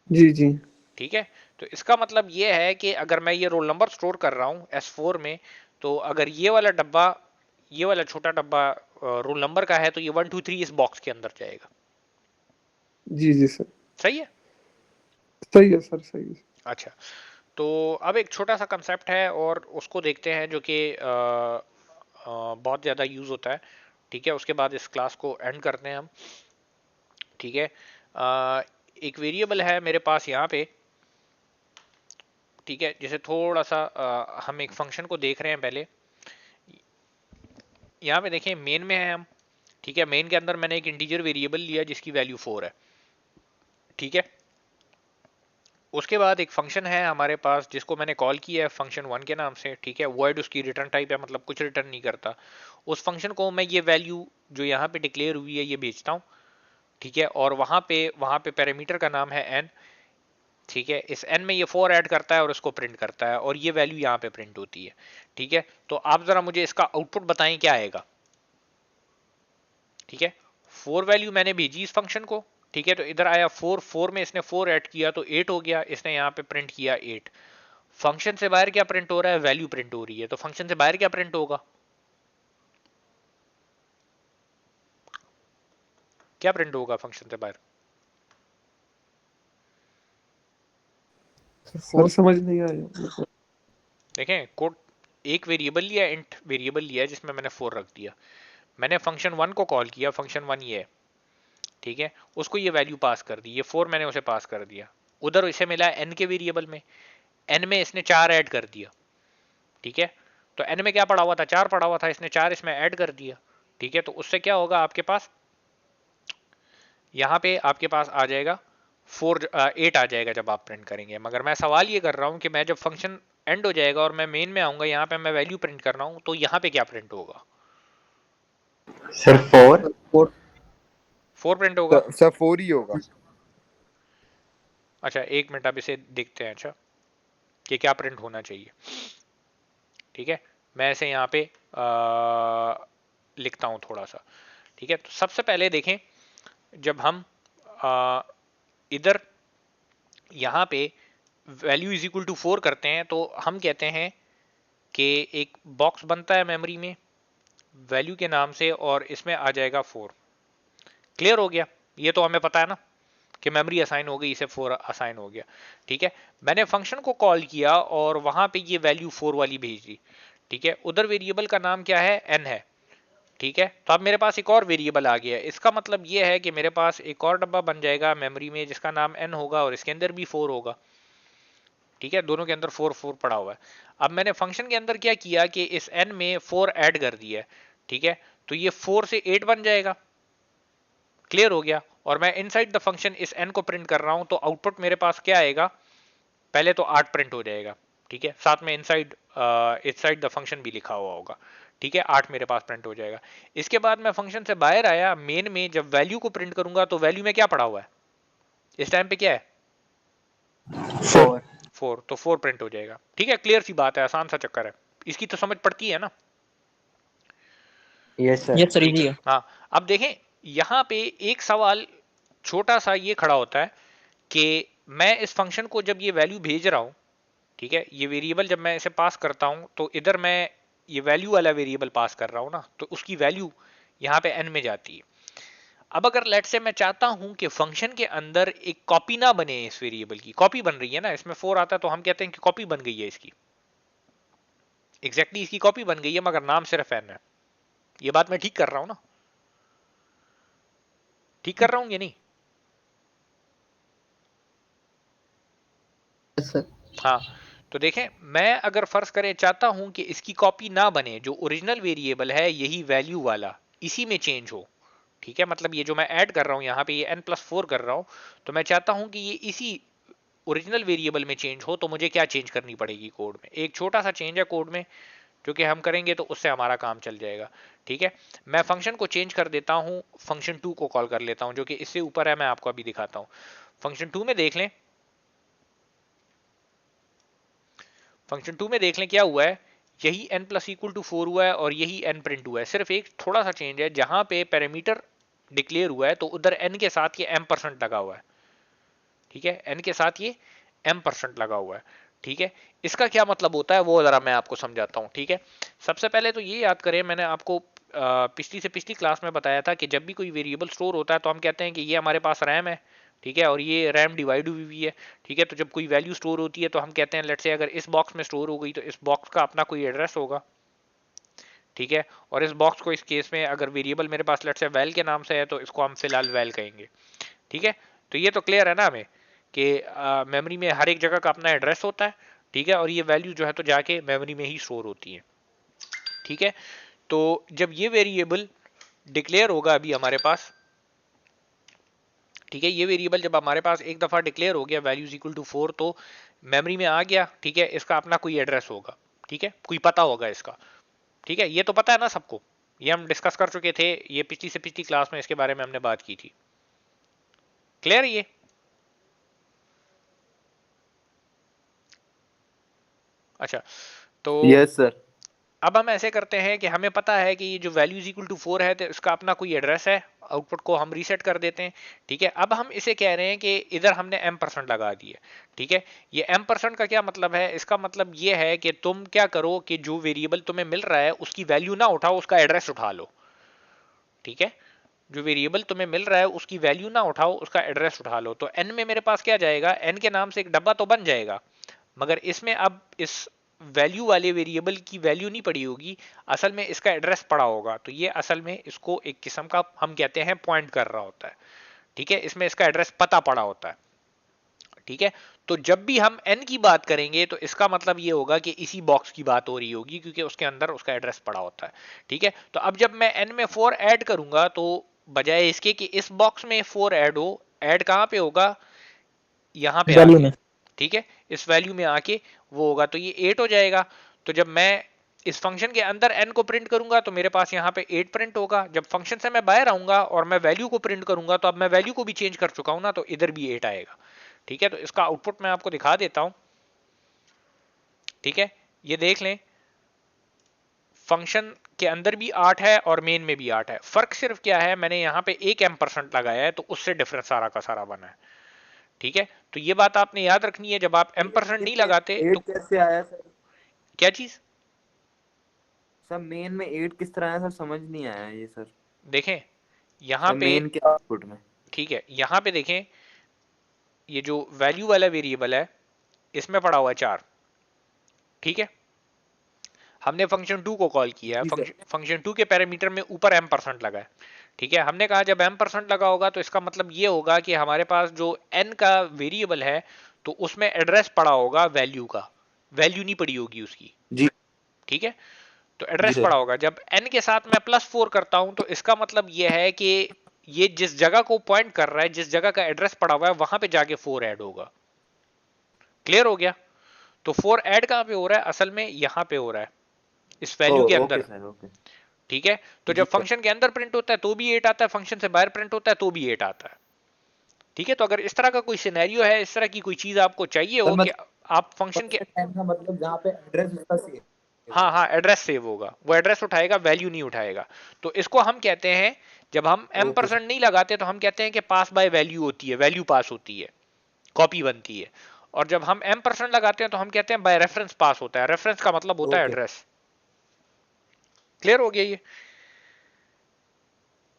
जी जी ठीक है। तो इसका मतलब ये है कि अगर मैं ये रोल नंबर स्टोर कर रहा हूँ S4 में, तो अगर ये वाला डब्बा, ये वाला छोटा डब्बा रोल नंबर का है, तो ये 1 2 3 इस बॉक्स के अंदर जाएगा, जी जी सर। सही है। सही है सर, सही है। अच्छा, तो अब एक छोटा सा कंसेप्ट है और उसको देखते हैं जो कि बहुत ज़्यादा यूज़ होता है, ठीक है। उसके बाद इस क्लास को एंड करते हैं हम, ठीक है। एक वेरिएबल है मेरे पास यहाँ पे, ठीक है, जैसे थोड़ा सा हम एक फंक्शन को देख रहे हैं पहले। यहाँ पे देखें मेन में है हम, ठीक है। मेन के अंदर मैंने एक इंटीजर वेरिएबल लिया जिसकी वैल्यू 4 है, ठीक है। उसके बाद एक फंक्शन है हमारे पास जिसको मैंने कॉल किया है फंक्शन 1 के नाम से, ठीक है। वॉइड उसकी रिटर्न टाइप है, मतलब कुछ रिटर्न नहीं करता। उस फंक्शन को मैं ये वैल्यू जो यहाँ पे डिक्लेयर हुई है ये भेजता हूँ, ठीक है। और वहां पे पैरामीटर का नाम है n, ठीक है। इस n में ये 4 ऐड करता है और इसको प्रिंट करता है, और ये वैल्यू यहाँ पे प्रिंट होती है, ठीक है। तो आप जरा मुझे इसका आउटपुट बताएं क्या आएगा, ठीक है। 4 वैल्यू मैंने भेजी इस फंक्शन को, ठीक है। तो इधर आया 4, 4 में इसने 4 ऐड किया तो 8 हो गया, इसने यहाँ पे प्रिंट किया 8। फंक्शन से बाहर क्या प्रिंट हो रहा है, वैल्यू प्रिंट हो रही है। तो फंक्शन से बाहर क्या प्रिंट होगा, क्या प्रिंट होगा फंक्शन से बाहर? सर समझ नहीं आया। देखें कोड, एक वेरिएबल लिया, इंट वेरिएबल लिया जिसमें मैंने 4 रख दिया। मैंने फंक्शन 1 को कॉल किया, फंक्शन 1 ये है, ठीक है। उसको ये वैल्यू पास कर दी, ये 4 मैंने उसे पास कर दिया। उधर इसे मिला n के वेरिएबल में, n में इसने 4 ऐड कर दिया, ठीक है। तो n में क्या पड़ा हुआ था, 4 पड़ा हुआ था, इसने 4 इसमें ऐड कर दिया, ठीक है। तो उससे क्या होगा आपके पास, यहाँ पे आपके पास आ जाएगा 8 आ जाएगा जब आप प्रिंट करेंगे। मगर मैं सवाल ये कर रहा हूँ कि मैं जब फंक्शन एंड हो जाएगा और मैं मेन में आऊंगा, यहाँ पे मैं वैल्यू प्रिंट कर रहा हूँ, तो यहाँ पे क्या प्रिंट होगा? सर 4। 4 प्रिंट होगा। सर 4 ही होगा। अच्छा एक मिनट, अब इसे देखते हैं, अच्छा कि क्या प्रिंट होना चाहिए, ठीक है। मैं इसे यहाँ पे लिखता हूँ थोड़ा सा, ठीक है। तो सबसे पहले देखें, जब हम इधर यहाँ पे वैल्यू इज इक्वल टू 4 करते हैं तो हम कहते हैं कि एक बॉक्स बनता है मेमोरी में वैल्यू के नाम से, और इसमें आ जाएगा 4। क्लियर हो गया, ये तो हमें पता है ना कि मेमोरी असाइन हो गई, इसे 4 असाइन हो गया, ठीक है। मैंने फंक्शन को कॉल किया और वहां पे ये वैल्यू 4 वाली भेज दी, ठीक है। उधर वेरिएबल का नाम क्या है, n है, ठीक है। तो अब मेरे पास एक और वेरिएबल आ गया, इसका मतलब ये है कि मेरे पास एक और डब्बा बन जाएगा मेमोरी में जिसका नाम n होगा और इसके अंदर भी 4 होगा, ठीक है। दोनों के अंदर 4 4 पड़ा हुआ है। अब मैंने फंक्शन के अंदर क्या किया कि इस n में 4 ऐड कर दिया है, ठीक है। तो ये 4 से 8 बन जाएगा, क्लियर हो गया। और मैं इनसाइड द फंक्शन इस n को प्रिंट कर रहा हूं, तो आउटपुट मेरे पास क्या आएगा, पहले तो 8 प्रिंट हो जाएगा, ठीक है। साथ में इनसाइड द फंक्शन भी लिखा हुआ होगा, ठीक है। 8 मेरे पास प्रिंट हो जाएगा। इसके बाद मैं फंक्शन से बाहर आया, मेन में जब वैल्यू को प्रिंट करूंगा तो वैल्यू में क्या पड़ा हुआ है इस टाइम पे, क्या है 4, तो 4 प्रिंट हो जाएगा, ठीक है। क्लियर सी बात है, आसान सा चक्कर है, इसकी तो समझ पड़ती है ना। Yes sir. Yes sir, easy है। हाँ, अब देखें यहाँ पे एक सवाल छोटा सा ये खड़ा होता है कि मैं इस फंक्शन को जब ये वैल्यू भेज रहा हूं, ठीक है, ये वेरिएबल जब मैं इसे पास करता हूं तो इधर मैं ये वैल्यू वाला वेरिएबल पास कर रहा हूं ना, तो उसकी वैल्यू यहाँ पे n में जाती है। अब अगर लेट से मैं चाहता हूं कि फंक्शन के अंदर एक कॉपी ना बने, इस वेरिएबल की कॉपी बन रही है ना, इसमें 4 आता है तो हम कहते हैं कि कॉपी बन गई है इसकी, एग्जैक्टली इसकी कॉपी बन गई है मगर नाम सिर्फ n है। ये बात मैं ठीक कर रहा हूं ना, ठीक कर रहा हूं या नहीं? Yes sir. हाँ, तो देखें मैं अगर फर्ज करें चाहता हूं कि इसकी कॉपी ना बने, जो ओरिजिनल वेरिएबल है यही वैल्यू वाला इसी में चेंज हो, ठीक है। मतलब ये जो मैं ऐड कर रहा हूं यहाँ पे, ये n+4 कर रहा हूं, तो मैं चाहता हूं कि ये इसी ओरिजिनल वेरिएबल में चेंज हो, तो मुझे क्या चेंज करनी पड़ेगी कोड में, एक छोटा सा चेंज है कोड में जो कि हम करेंगे तो उससे हमारा काम चल जाएगा, ठीक है। मैं फंक्शन को चेंज कर देता हूं, फंक्शन 2 को कॉल कर लेता हूं जो कि इससे ऊपर है, मैं आपको अभी दिखाता हूं। फंक्शन 2 में देख लें, फंक्शन 2 में देख लें क्या हुआ है, यही n+4 हुआ है और यही n प्रिंट हुआ है। सिर्फ एक थोड़ा सा चेंज है, जहां पे पैरामीटर डिक्लेयर हुआ है तो उधर n के साथ ये m% लगा हुआ है, ठीक है। n के साथ ये m% लगा हुआ है, ठीक है। इसका क्या मतलब होता है वो जरा मैं आपको समझाता हूं, ठीक है। सबसे पहले तो ये याद करें, मैंने आपको पिछली से पिछली क्लास में बताया था कि जब भी कोई वेरिएबल स्टोर होता है तो हम कहते हैं कि ये हमारे पास रैम है, ठीक है, और ये रैम डिवाइड हुई हुई है, ठीक है। तो जब कोई वैल्यू स्टोर होती है तो हम कहते हैं लेट से अगर इस बॉक्स में स्टोर हो गई तो इस बॉक्स का अपना कोई एड्रेस होगा, ठीक है। और इस बॉक्स को इस केस में अगर वेरिएबल मेरे पास लेट से वैल के नाम से है तो इसको हम फिलहाल वैल कहेंगे, ठीक है। तो ये तो क्लियर है ना हमें कि मेमोरी में हर एक जगह का अपना एड्रेस होता है, ठीक है, और ये वैल्यू जो है तो जाके मेमोरी में ही स्टोर होती है, ठीक है। तो जब ये वेरिएबल डिक्लेयर होगा अभी हमारे पास, ठीक है, ये वेरिएबल जब हमारे पास एक दफा डिक्लेयर हो गया वैल्यू इज इक्वल टू 4 तो मेमोरी में आ गया। ठीक है, इसका अपना कोई एड्रेस होगा, ठीक है, कोई पता होगा इसका। ठीक है, ये तो पता है ना सबको, ये हम डिस्कस कर चुके थे, ये पिछली से पिछली क्लास में इसके बारे में हमने बात की थी। क्लियर ये? अच्छा, तो यस सर। अब हम ऐसे करते हैं कि हमें पता है कि ये जो वैल्यू इज इक्वल टू 4 है तो इसका अपना कोई एड्रेस है, आउटपुट को हम रीसेट कर देते हैं। ठीक है, अब हम इसे कह रहे हैं कि इधर हमने m% लगा दिया। ठीक है, ये m% का क्या मतलब है? इसका मतलब ये है कि तुम क्या करो कि जो वेरिएबल तुम्हें मिल रहा है उसकी वैल्यू ना उठाओ, उसका एड्रेस उठा लो। ठीक है, जो वेरिएबल तुम्हें मिल रहा है उसकी वैल्यू ना उठाओ, उसका एड्रेस उठा लो। तो n में मेरे पास क्या जाएगा, n के नाम से एक डब्बा तो बन जाएगा, मगर इसमें अब इस वैल्यू वाले वेरिएबल की वैल्यू नहीं पड़ी होगी, असल में इसका एड्रेस पड़ा होगा। तो ये असल में इसको एक किस्म का हम कहते हैं पॉइंट कर रहा होता है। ठीक है, इसमें इसका एड्रेस पता पड़ा होता है। ठीक है, तो जब भी हम n की बात करेंगे तो इसका मतलब ये होगा कि इसी बॉक्स की बात हो रही होगी, क्योंकि उसके अंदर उसका एड्रेस पड़ा होता है। ठीक है, तो अब जब मैं n में 4 ऐड करूंगा तो बजाय इसके कि इस बॉक्स में 4 ऐड हो, ऐड कहां पे होगा, यहां पे वैल्यू आके। में। ठीक है, इस वैल्यू में आके वो होगा, तो ये 8 हो जाएगा। तो जब मैं इस फंक्शन के अंदर n को प्रिंट करूंगा तो मेरे पास यहाँ पे 8 प्रिंट होगा। जब फंक्शन से मैं बाहर आऊंगा और मैं वैल्यू को प्रिंट करूंगा तो अब मैं वैल्यू को भी चेंज कर चुका हूं ना, तो इधर भी 8 आएगा। ठीक है, तो इसका आउटपुट मैं आपको दिखा देता हूं। ठीक है, ये देख लें, फंक्शन के अंदर भी 8 है और मेन में भी 8 है। फर्क सिर्फ क्या है, मैंने यहाँ पे एक m% लगाया है तो उससे डिफरेंस सारा का सारा बना है। ठीक है, तो ये बात आपने याद रखनी है, जब आप m% नहीं लगाते तो 8 कैसे आया सर? क्या चीज? सर मेन में 8 किस तरह आया सर, समझ नहीं आया ये सर। देखें यहाँ सर पे, मेन के आउटपुट में। ठीक है, यहाँ पे देखें, ये जो वैल्यू वाला वेरिएबल है इसमें पड़ा हुआ है 4। ठीक है, हमने फंक्शन 2 को कॉल किया है, जी सर। फंक्शन 2 के पैरामीटर में ऊपर m% लगा है। ठीक है, हमने कहा जब m% लगा होगा तो इसका मतलब ये होगा कि हमारे पास जो n का वेरिएबल है तो उसमें एड्रेस पड़ा होगा वैल्यू का, वैल्यू नहीं पड़ी होगी उसकी। जी ठीक है, तो जी एड्रेस सर। पड़ा होगा। जब n के साथ मैं +4 करता हूं तो इसका मतलब ये है कि ये जिस जगह को पॉइंट कर रहा है, जिस जगह का एड्रेस पड़ा हुआ है वहां पे जाके 4 ऐड होगा। क्लियर हो गया? तो 4 ऐड कहां पे हो रहा है, असल में यहां पे हो रहा है, इस वैल्यू के ओके अंदर। Sir okay. ठीक है, तो जी जब सर। फंक्शन के अंदर प्रिंट होता है तो भी 8 आता है, फंक्शन से बाहर प्रिंट होता है तो भी 8 आता है। ठीक है, तो अगर इस तरह का कोई सिनेरियो है, इस तरह की कोई चीज आपको चाहिए सर हो कि मतलब आप फंक्शन के, टाइम का मतलब जहाँ पे एड्रेस उसका सेव। हाँ हाँ, एड्रेस सेव होगा, वो एड्रेस उठाएगा, वैल्यू नहीं उठाएगा। तो इसको हम कहते हैं, जब हम ओके सर। m% नहीं लगाते तो हम कहते हैं कि पास बाय वैल्यू होती है, वैल्यू पास होती है, कॉपी बनती है। और जब हम m% लगाते हैं तो हम कहते हैं बाय रेफरेंस पास होता है, रेफरेंस का मतलब होता है ओके एड्रेस। क्लियर हो गया ये?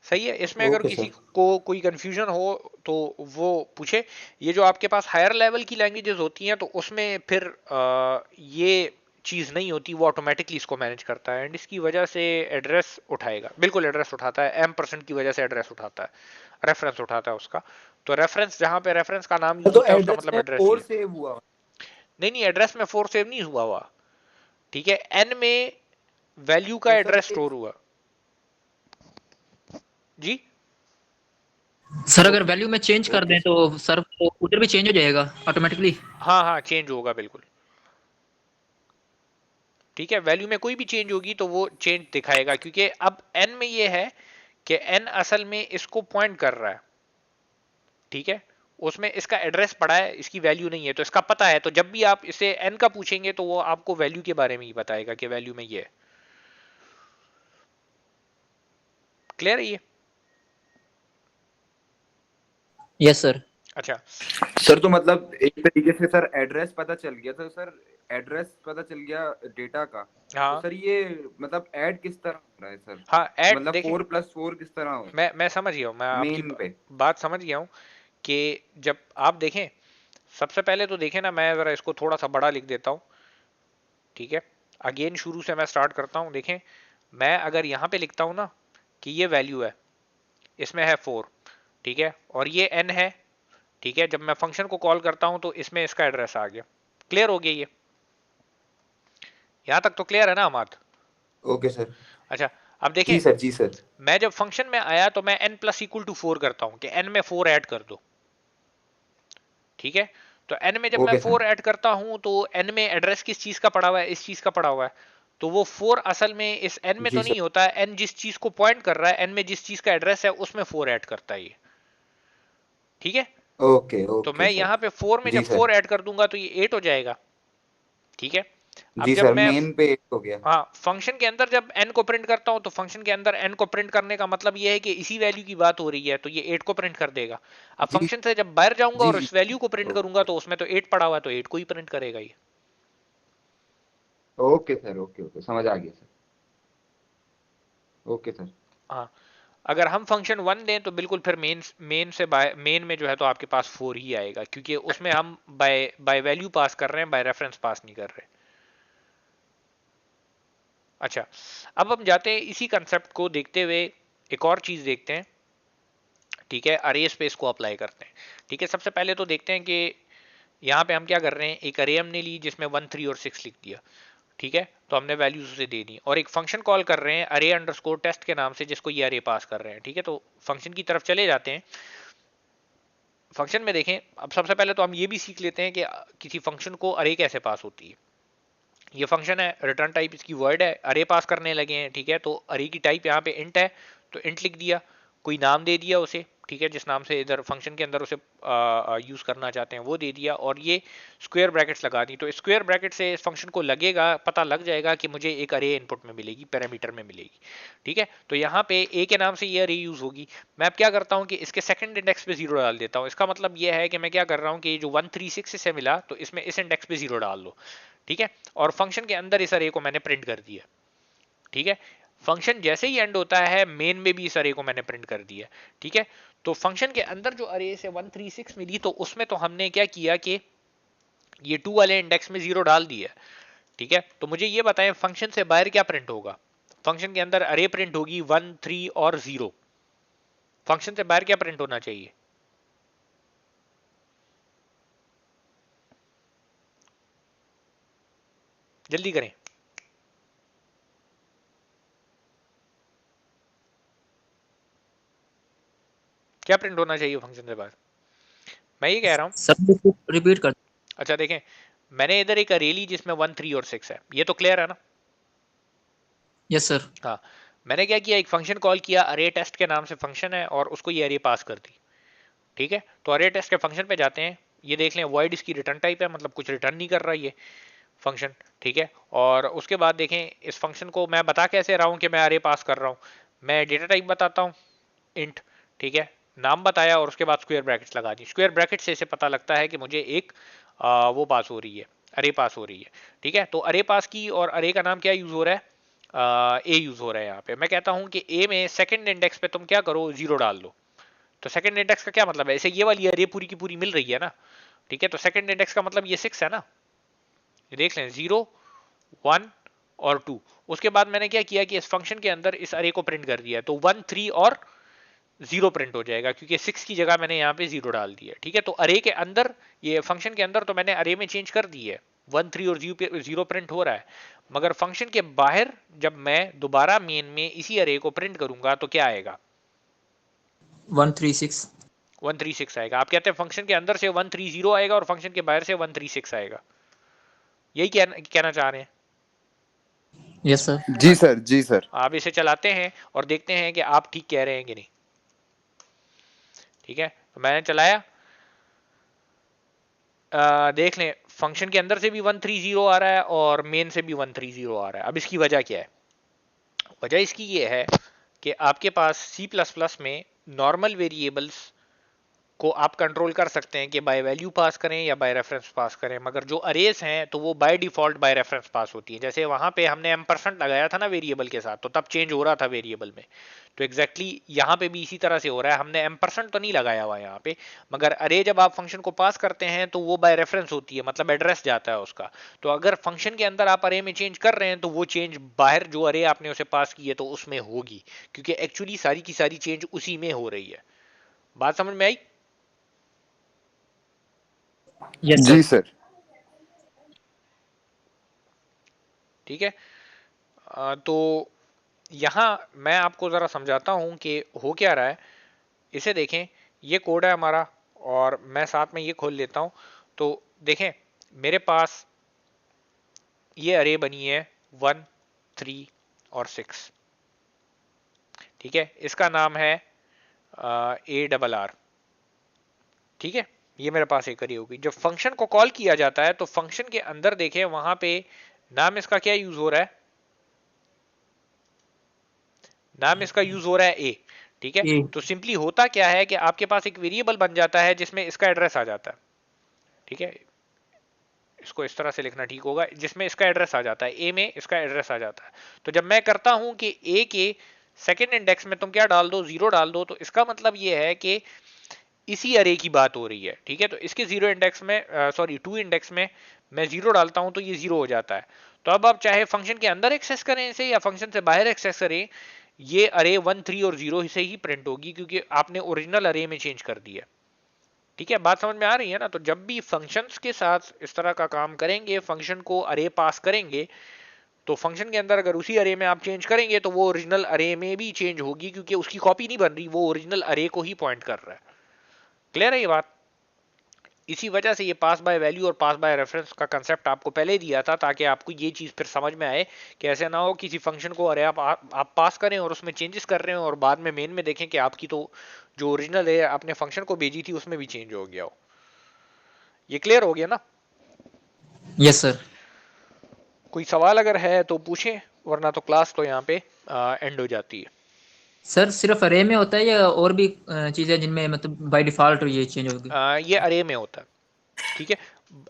सही है, इसमें अगर ओके किसी सर। को कोई कंफ्यूजन हो तो वो पूछे। ये जो आपके पास हायर लेवल की लैंग्वेजेस होती हैं तो उसमें फिर ये चीज नहीं होती, वो ऑटोमेटिकली इसको मैनेज करता है एंड इसकी वजह से एड्रेस उठाएगा, बिल्कुल एड्रेस उठाता है, m% की वजह से एड्रेस उठाता है, रेफरेंस उठाता है उसका। तो रेफरेंस, जहां पे रेफरेंस का नाम यूज तो होता है उसका एड्रेस मतलब में एड्रेस ही 4 है। सेव हुआ। नहीं नहीं, एड्रेस में 4 सेव नहीं हुआ हुआ। ठीक है, n में वैल्यू का तो सर एड्रेस ये स्टोर हुआ। जी सर तो अगर वैल्यू में चेंज कर ओके दें तो सर वो उधर भी चेंज हो जाएगा ऑटोमेटिकली। हाँ हाँ, चेंज होगा बिल्कुल। ठीक है, वैल्यू में कोई भी चेंज होगी तो वो चेंज दिखाएगा, क्योंकि अब n में ये है कि n असल में इसको पॉइंट कर रहा है। ठीक है, उसमें इसका एड्रेस पड़ा है, इसकी वैल्यू नहीं है, तो इसका पता है, तो जब भी आप इसे n का पूछेंगे तो वो आपको वैल्यू के बारे में ही बताएगा कि वैल्यू में ये है। क्लियर है ये? Yes sir. अच्छा, सर तो मतलब एक तरीके से सर एड्रेस पता चल गया, तो सर एड्रेस पता चल गया डेटा का। तो हाँ सर ये मतलब ऐड किस तरह हो रहा है सर? हाँ, ऐड मतलब देखें, 4+4 किस तरह हो मैं समझ गया हूँ, मैं आपकी मेन पे? बात समझ गया हूँ कि जब आप देखें, सबसे पहले तो देखें ना, मैं जरा इसको थोड़ा सा बड़ा लिख देता हूँ। ठीक है, अगेन शुरू से मैं स्टार्ट करता हूं। देखें, मैं अगर यहां पे लिखता हूं ना कि ये वैल्यू है, इसमें है 4, ठीक है, और ये n है। ठीक है, जब मैं फंक्शन को कॉल करता हूं तो इसमें इसका एड्रेस आ गया। क्लियर हो गया ये? यहां तक तो क्लियर है ना हमारा? Okay sir. अच्छा, अब देखें, जी सर, जी सर। मैं जब फंक्शन में आया तो मैं n प्लस इक्वल टू 4 करता हूं कि n में 4 ऐड कर दो, ठीक है। तो n में जब मैं ओके 4 सर। ऐड करता हूं तो n में एड्रेस किस चीज का पड़ा हुआ है, इस चीज का पड़ा हुआ है। तो वो 4 असल में इस n में तो जी नहीं सर। होता है, n जिस चीज को पॉइंट कर रहा है, n में जिस चीज का एड्रेस है उसमें 4 ऐड करता है ये, ठीक है। ओके तो ओके मैं सर। यहाँ पे 4 में जी जब सर। 4 ऐड कर दूंगा तो ये 8 हो जाएगा, ठीक है। अब जी जब सर, मैं मेन पे एक हो गया। हाँ फंक्शन के अंदर जब n को प्रिंट करता हूं तो फंक्शन के अंदर n को प्रिंट करने का मतलब ये है कि इसी वैल्यू की बात हो रही है, तो ये 8 को प्रिंट कर देगा। अब जी फंक्शन से जब बाहर जाऊंगा जी और जी। इस वैल्यू को प्रिंट करूंगा ओके तो उसमें तो 8 पड़ा हुआ है, तो 8 को ही प्रिंट करेगा ये। ओके सर, ओके ओके, समझ आ गया सर। Okay sir. हाँ, अगर हम फंक्शन 1 दें तो बिल्कुल फिर मेन में जो है तो आपके पास 4 ही आएगा, क्योंकि उसमें हम बाय बाय वैल्यू पास कर रहे हैं, बाय रेफरेंस पास नहीं कर रहे। अच्छा, अब हम जाते हैं इसी कंसेप्ट को देखते हुए एक और चीज देखते हैं, ठीक है। अरे स्पेस को अप्लाई करते हैं, ठीक है। सबसे पहले तो देखते हैं कि यहाँ पे हम क्या कर रहे हैं, एक अरे हमने ली जिसमें 1 3 और 6 लिख दिया, ठीक है। तो हमने वैल्यूज उसे दे दी और एक फंक्शन कॉल कर रहे हैं अरे अंडरस्कोर टेस्ट के नाम से, जिसको ये अरे पास कर रहे हैं, ठीक है। तो फंक्शन की तरफ चले जाते हैं। फंक्शन में देखें, अब सबसे पहले तो हम ये भी सीख लेते हैं कि किसी फंक्शन को अरे कैसे पास होती है। ये फंक्शन है, रिटर्न टाइप इसकी वर्ड है, अरे पास करने लगे हैं, ठीक है। तो अरे की टाइप यहाँ पे इंट है, तो इंट लिख दिया, कोई नाम दे दिया उसे, ठीक है, जिस नाम से इधर फंक्शन के अंदर उसे यूज करना चाहते हैं वो दे दिया, और ये स्क्वायर ब्रैकेट्स लगा दी। तो स्क्वायर ब्रैकेट से इस फंक्शन को लगेगा, पता लग जाएगा कि मुझे एक अरे इनपुट में मिलेगी, पैरामीटर में मिलेगी, ठीक है। तो यहाँ पे ए के नाम से ये अरे यूज होगी। मैं अब क्या करता हूँ कि इसके सेकंड इंडेक्स पे 0 डाल देता हूँ। इसका मतलब ये है कि मैं क्या कर रहा हूँ कि जो 136 से मिला तो इसमें इस इंडेक्स पे 0 डाल दो, ठीक है। और फंक्शन के अंदर इस अरे को मैंने प्रिंट कर दिया, ठीक है। फंक्शन जैसे ही एंड होता है मेन में भी इस अरे को मैंने प्रिंट कर दिया, ठीक है। तो फंक्शन के अंदर जो अरे से 136 मिली तो उसमें तो हमने क्या किया कि ये 2 वाले इंडेक्स में 0 डाल दिया, ठीक है। तो मुझे ये बताएं फंक्शन से बाहर क्या प्रिंट होगा। फंक्शन के अंदर अरे प्रिंट होगी 1 3 और 0। फंक्शन से बाहर क्या प्रिंट होना चाहिए, जल्दी करें। क्या प्रिंट होना चाहिए फंक्शन से बाहर, मैं ये कह रहा हूं। सर रिपीट कर। अच्छा देखें, मैंने इधर एक अरे ली जिसमें 1 3 और 6 है, ये तो क्लियर है ना। Yes sir. हाँ, मैंने क्या किया, एक फंक्शन कॉल किया, अरे टेस्ट के नाम से फंक्शन है, और उसको ये अरे पास कर दी, ठीक है। तो अरे टेस्ट के फंक्शन पे जाते हैं, ये देख लें वॉइड इसकी रिटर्न टाइप है, मतलब कुछ रिटर्न नहीं कर रहा ये फंक्शन, ठीक है। और उसके बाद देखें इस फंक्शन को मैं बता कैसे रहा हूँ कि मैं अरे पास कर रहा हूँ। मैं डेटा टाइप बताता हूँ इंट, ठीक है, नाम बताया और उसके बाद स्क्वायर ब्रैकेट्स लगा दी। स्क्वायर ब्रैकेट से इसे पता लगता है कि मुझे एक वो पास हो रही है, अरे पास हो रही है, ठीक है। तो अरे पास की, और अरे का नाम क्या यूज हो रहा है, ए यूज हो रहा है यहाँ पे। मैं कहता हूँ कि ए में सेकंड इंडेक्स पे तुम क्या करो, 0 डाल दो। तो सेकंड इंडेक्स का क्या मतलब है, ऐसे ये वाली अरे पूरी की पूरी मिल रही है ना, ठीक है। तो सेकंड इंडेक्स का मतलब ये 6 है ना, ये देख लें 0 1 और 2। उसके बाद मैंने क्या किया कि इस फंक्शन के अंदर इस अरे को प्रिंट कर दिया, तो 1 3 और 0 प्रिंट हो जाएगा, क्योंकि 6 की जगह मैंने यहाँ पे 0 डाल दिया, ठीक है। तो अरे के अंदर, ये फंक्शन के अंदर तो मैंने अरे में चेंज कर दी है, 1 3 और 0 प्रिंट हो रहा है। मगर फंक्शन के बाहर जब मैं दोबारा मेन में इसी अरे को प्रिंट करूंगा तो क्या आएगा, 136। 136 आएगा। आप कहते हैं फंक्शन के अंदर से 130 आएगा और फंक्शन के बाहर से 136 आएगा, यही कहना चाह रहे हैं। Yes sir. जी सर, जी सर। आप इसे चलाते हैं और देखते हैं कि आप ठीक कह रहे हैं कि नहीं, ठीक है। तो मैंने चलाया, देख लें फंक्शन के अंदर से भी 130 आ रहा है और मेन से भी 130 आ रहा है। अब इसकी वजह क्या है, वजह इसकी ये है कि आपके पास C++ में नॉर्मल वेरिएबल्स को आप कंट्रोल कर सकते हैं कि बाय वैल्यू पास करें या बाय रेफरेंस पास करें, मगर जो अरेज हैं तो वो बाय डिफॉल्ट बाय रेफरेंस पास होती है। जैसे वहां पे हमने एम्परसेंट लगाया था ना वेरिएबल के साथ, तो तब चेंज हो रहा था वेरिएबल में, तो एग्जैक्टली यहाँ पे भी इसी तरह से हो रहा है। हमने एम्परसेंट तो नहीं लगाया हुआ यहाँ पे, मगर अरे जब आप फंक्शन को पास करते हैं तो वो बाय रेफरेंस होती है, मतलब एड्रेस जाता है उसका। तो अगर फंक्शन के अंदर आप अरे में चेंज कर रहे हैं तो वो चेंज बाहर जो अरे आपने उसे पास की है तो उसमें होगी, क्योंकि एक्चुअली सारी की सारी चेंज उसी में हो रही है। बात समझ में आई। यस जी सर। सर। ठीक है, तो यहाँ मैं आपको जरा समझाता हूँ कि हो क्या रहा है। इसे देखें, ये कोड है हमारा और मैं साथ में ये खोल लेता हूँ। तो देखें मेरे पास ये अरे बनी है 1, 3 और 6। ठीक है, इसका नाम है ARR। ठीक है, ये मेरे पास एक अरे होगी। जब फंक्शन को कॉल किया जाता है तो फंक्शन के अंदर देखें वहां पे नाम इसका क्या यूज हो रहा है, नाम इसका यूज हो रहा है ए। ठीक है, ए तो सिंपली होता क्या है कि आपके पास एक वेरिएबल बन जाता है जिसमें इसका एड्रेस आ जाता है। ठीक है, इसको इस तरह से लिखना ठीक होगा, जिसमें इसका एड्रेस आ जाता है, ए में इसका एड्रेस आ जाता है। तो जब मैं करता हूं कि ए के सेकेंड इंडेक्स में तुम क्या डाल दो, 0 डाल दो, तो इसका मतलब ये है कि इसी अरे की बात हो रही है। ठीक है, तो इसके 0 इंडेक्स में सॉरी 2 इंडेक्स में मैं 0 डालता हूं तो ये 0 हो जाता है। तो अब आप चाहे फंक्शन के अंदर एक्सेस करें इसे या फंक्शन से बाहर एक्सेस करें, ये अरे 1, 3 और 0 से ही प्रिंट होगी, क्योंकि आपने ओरिजिनल अरे में चेंज कर दिया। ठीक है, बात समझ में आ रही है ना। तो जब भी फंक्शंस के साथ इस तरह का काम करेंगे, फंक्शन को अरे पास करेंगे, तो फंक्शन के अंदर अगर उसी अरे में आप चेंज करेंगे तो वो ओरिजिनल अरे में भी चेंज होगी, क्योंकि उसकी कॉपी नहीं बन रही, वो ओरिजिनल अरे को ही पॉइंट कर रहा है। क्लियर है ये बात? इसी वजह से ये पास बाय वैल्यू और पास बाय रेफरेंस का कंसेप्ट आपको पहले दिया था, ताकि आपको ये चीज फिर समझ में आए कि ऐसे ना हो किसी फंक्शन को अरे आप पास करें और उसमें चेंजेस कर रहे हो और बाद में मेन में देखें कि आपकी तो जो ओरिजिनल है आपने फंक्शन को भेजी थी उसमें भी चेंज हो गया हो। ये क्लियर हो गया ना? Yes sir. कोई सवाल अगर है तो पूछें, वरना तो क्लास तो यहाँ पे एंड हो जाती है। सर सिर्फ अरे में होता है या और भी चीजें जिनमें मतलब बाय डिफॉल्ट ये चेंज होगी? ये अरे में होता है। ठीक है,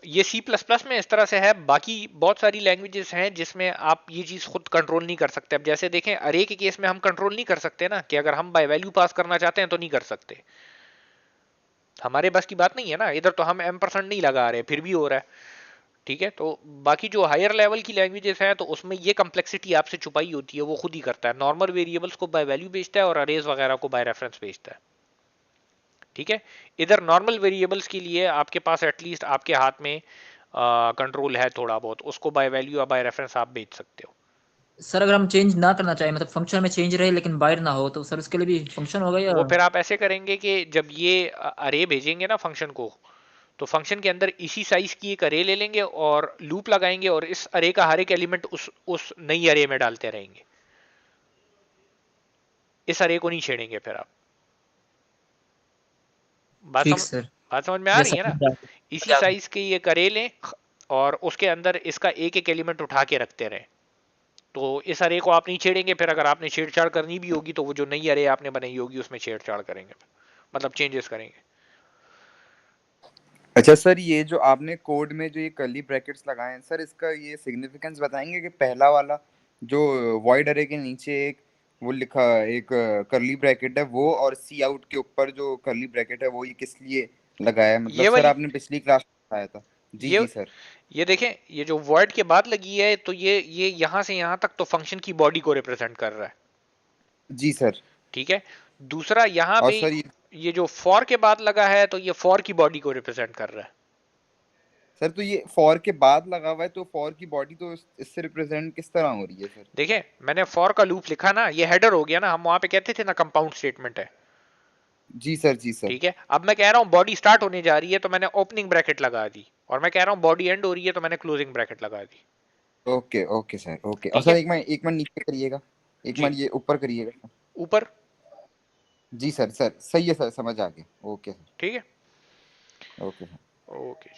ये C++ में इस तरह से है, बाकी बहुत सारी लैंग्वेजेस हैं जिसमें आप ये चीज खुद कंट्रोल नहीं कर सकते। अब जैसे देखें अरे के केस में हम कंट्रोल नहीं कर सकते ना, कि अगर हम बाय वैल्यू पास करना चाहते हैं तो नहीं कर सकते, हमारे बस की बात नहीं है ना। इधर तो हम M% नहीं लगा रहे, फिर भी हो रहा है। ठीक है, तो बाकी जो हायर लेवल की लैंग्वेजेस हैं तो उसमें ये कम्प्लेक्सिटी आपसे छुपाई होती है, वो खुद ही करता है। नॉर्मल वेरिएबल्स को बाय वैल्यू भेजता है और अरेज वगैरह को बाय रेफरेंस भेजता है। ठीक है, इधर नॉर्मल वेरिएबल्स के लिए आपके पास एटलीस्ट आपके हाथ में कंट्रोल है थोड़ा बहुत, उसको बाय वैल्यू या बाय रेफरेंस आप भेज सकते हो। सर अगर हम चेंज ना करना चाहें, मतलब फंक्शन में चेंज रहे लेकिन बाहर ना हो, तो सर उसके लिए भी फंक्शन होगा या? वो फिर आप ऐसे करेंगे कि जब ये अरे भेजेंगे ना फंक्शन को, तो फंक्शन के अंदर इसी साइज की एक अरे ले लेंगे और लूप लगाएंगे और इस अरे का हर एक एलिमेंट उस नई अरे में डालते रहेंगे। इस अरे को नहीं छेड़ेंगे फिर आप। बात ठीक समझ सर। बात समझ में आ यस रही है ना? सर। इसी साइज के ये अरे लें और उसके अंदर इसका एक एक एलिमेंट उठा के रखते रहें। तो इस अरे को आप नहीं छेड़ेंगे, फिर अगर आपने छेड़छाड़ करनी भी होगी तो वो जो नई अरे आपने बनाई होगी उसमें छेड़छाड़ करेंगे, मतलब चेंजेस करेंगे। अच्छा सर, ये जो आपने कोड में जो ये कर्ली ब्रैकेट्स लगाए हैं सर, इसका ये सिग्निफिकेंस बताएंगे कि पहला वाला जो वॉइड अरे के नीचे एक वो लिखा एक कर्ली ब्रैकेट है वो, और सी आउट के ऊपर जो कर्ली ब्रैकेट है वो, ये किस लिए लगाया है? मतलब ये सर वाली आपने पिछली क्लास में बताया था। जी ये जी सर। ये देखें, ये जो वर्ड के बाद लगी है तो ये यहां से यहां तक तो फंक्शन की बॉडी को रिप्रेजेंट कर रहा है। जी सर। ठीक है, दूसरा यहां और पे सर ये जो फॉर के बाद लगा है तो ये फॉर की बॉडी को रिप्रेजेंट कर रहा है। सर तो ये फॉर के बाद लगा हुआ है, तो फॉर की बॉडी तो इससे रिप्रेजेंट किस तरह हो रही है सर? देखें मैंने फॉर का लूप लिखा ना, ये हेडर हो गया ना, हम वहां पे कहते थे ना कंपाउंड स्टेटमेंट है। जी सर। जी सर। ठीक है, अब मैं कह रहा हूं बॉडी स्टार्ट होने जा रही है तो मैंने ओपनिंग ब्रैकेट लगा दी, और मैं कह रहा हूं बॉडी एंड हो रही है तो मैंने क्लोजिंग ब्रैकेट लगा दी। Okay okay sir, okay. और ठीक सर है एक मिनट नीचे करिएगा, एक जी, मिनट ये ऊपर करिएगा। ऊपर। जी सर, सर सही है सर, समझ आ गया। Okay sir. ठीक है, ओके सर। ओके।